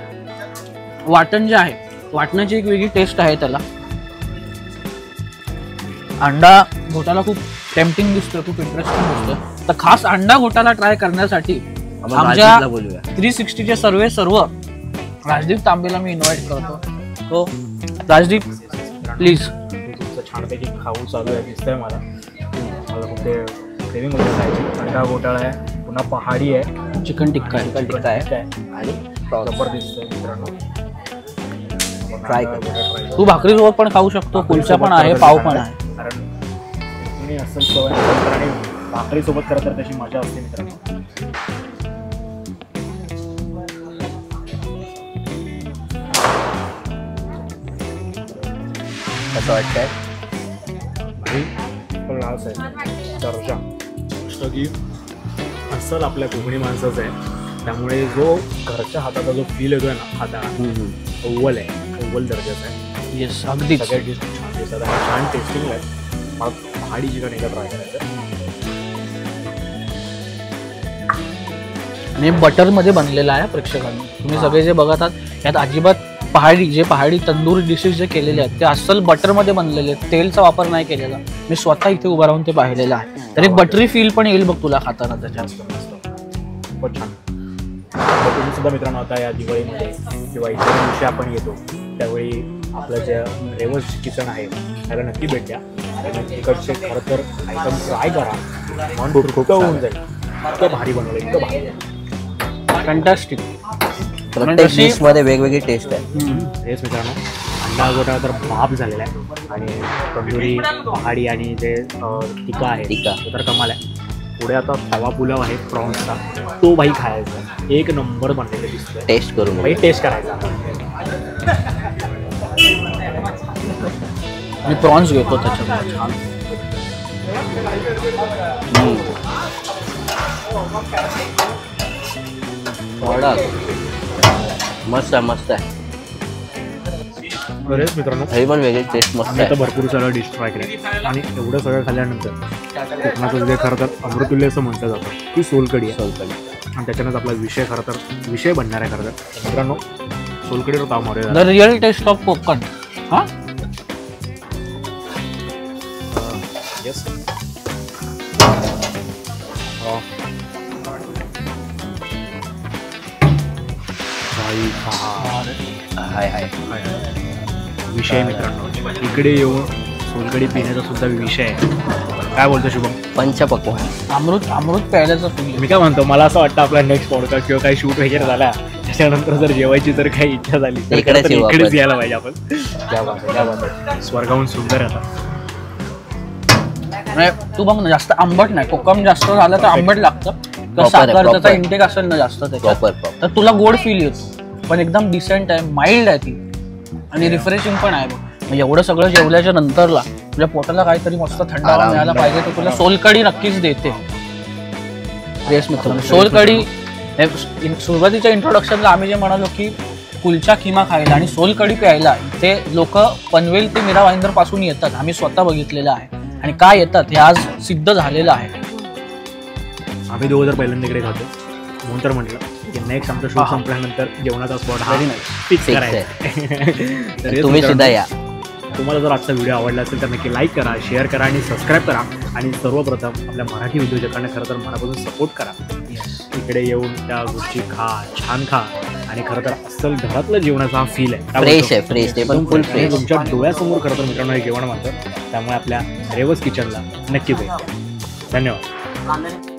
वाटण जे आहे, वाटणाची एक वेगळी टेस्ट आहे त्याला. अंडा घोटाला खूप टेम्पटिंग दिसतोय, खूप इंटरेस्टिंग दिसतोय. तर खास अंडा घोटाला ट्राय करण्यासाठी आमच्या 360चे सर्व राजदीप तांबेला मी इन्व्हाइट करतो. हो राजदीप, प्लीज. छानपैकी खाऊ चालू आहे दिसतंय मला खूप ते क्रेविंग होते खायची. अंडा घोटाळा आहे, पुन्हा पहाडी आहे, चिकन टिक्का आहे आणि जबरदस्त आहे मित्रांनो. ट्राय कर. तू भाकरीसोबत पण खाऊ शकतो, कुलचा पण आहे, पाव पण आहे. कारण कोणी असं सवय नसेल आणि भाकरीसोबत खरं तर त्याची मजा असते मित्रांनो. कसं वाटतंय? दर्जा असं की अस्सल आपल्या कोकणी माणसाचं आहे, त्यामुळे जो घरच्या हाताचा जो फील येतोय ना खाताना अव्वल दर्जाचा आहे. येस, अगदीच. सगळ्या डिश छान दिसतात आणि छान टेस्टिंग आहे. मला पहाडी चिकन एकदा ट्राय करायचं. आणि बटरमध्ये बनलेला आहे प्रेक्षकांनी. तुम्ही सगळे जे बघत आहात यात अजिबात पहाडी तंदूर डिशेस जे केलेले आहेत ते अस्सल बटरमध्ये बनलेले आहेत, तेलचा वापर नाही केलेला. मी स्वतः इथे उभा राहून ते पाहिलेलं आहे. तर एक बटरी फील पण येईल बघ तुला खाताना त्याच्यात. खूपच छान. तुम्ही सुद्धा मित्रांनो आता या दिवाळीमध्ये किंवा इतर दिवशी आपण येतो त्यावेळी आपलं जे रेवस किचन आहे त्याला नक्की भेट द्या. आणि तिकडचे खरं तर आयटम ट्राय करा, मन तृप्त होऊन जाईल. इतकं भारी बनवलं, इतकं भारी, फॅन्टॅस्टिक. प्रत्येक डिशमध्ये वेगवेगळी टेस्ट आहे. हेच मित्रांनो अंडा घोटाळा तर माप झालेला आहे आणि तंदुरी पहाडी आणि जे टिक्का आहे तो तर कमाल आहे. पुढे आता तवा पुलाव आहे प्रॉन्सचा, तो भाई खायचा एक नंबर बनलेले दिसतोय. टेस्ट करून भाई टेस्ट करायचा. मी प्रॉन्स घेतो त्याच्यामध्ये. छान मस्त आहे. बरेच मित्रांनो हे पण वेगळी टेस्ट मस्त आम्ही आहे. आता भरपूर सगळं डिश ट्राय केले आणि एवढं सगळं खाल्ल्यानंतर कोकणाचं जे खरं तर अमृतुल्य असं म्हटलं जातं ती सोलकढी आहे. आणि त्याच्यानंच आपला विषय खरं तर विषय बनणार आहे. खरं तर मित्रांनो सोलकडीवर ताव मारूया. The real taste of Konkan. हा येस. हाय हाय. विषय मित्रांनो, इकडे येऊन सोलकडी पिण्याचा सुद्धा विषय आहे. काय बोलतो शुभम? पंचपक्वान. अमृत प्यायल्याचं फील. मी काय म्हणतो, मला असं वाटतं आपला नेक्स्ट पॉडकास्ट किंवा काही शूट वगैरे झाला त्याच्यानंतर जर जेवायची जर काही इच्छा झाली तर इकडेच येऊ इकडेच आपण. यायला पाहिजे आपण. क्या बात आहे, क्या बात आहे. स्वर्गाहून सुंदर आहे आता. तू बघ ना, जास्त आंबट नाही. कोकम जास्त झालं तर आंबट लागतं. तर Proper आहे, साखर त्याचा proper. इंटेक असेल ना जास्त त्याच्यात, प्रॉपर. तर तुला गोड फील येतो. पण एकदम डिसेंट आहे, माइल्ड आहे ती, आणि रिफ्रेशिंग पण आहे बघ. म्हणजे एवढं सगळं जेवल्याच्या नंतरला तुझ्या पोटाला काहीतरी मस्त थंडावा आराम. मिळायला पाहिजे, तर तुला सोलकढी नक्कीच देते. येस मित्रांनो, सोलकढी सुरुवातीच्या इंट्रोडक्शनला आम्ही जे म्हणालो की कुलचा किमा खायला आणि सोलकढी प्यायला, ते लोक पनवेल ते मीरा भाईंदर पासून येतात. आम्ही स्वतः बघितलेलं आहे, आणि काय येतात हे आज सिद्ध झालेलं आहे. आम्ही 2000 पहिल्यांदा इकडे खातो, म्हणून तर म्हटलं की नेक्स्ट आमचा शो संपल्यानंतर जेवणाचा स्पॉट हा फिक्स Fix करायचा. तर तुम्ही सुद्धा या. तुम्हाला जर आजचा व्हिडिओ आवडला असेल तर नक्की लाईक करा, शेअर करा आणि सबस्क्राईब करा. आणि सर्वप्रथम आपल्या मराठी उद्योजकांना खरं तर मनापासून सपोर्ट करा. इकडे येऊन त्या गोष्टी खा, छान खा, आणि खरं तर अस्सल घरातलं जेवणाचा हा फील आहे. काय फ्रेश बोलतो? आहे, फ्रेश. ते पण फुल फ्रेश. तुमच्या डोळ्यासमोर खरं तर मित्रांनो हे जेवण मानतं. त्यामुळे आपल्या रेवस किचनला नक्की भेट द्या. धन्यवाद.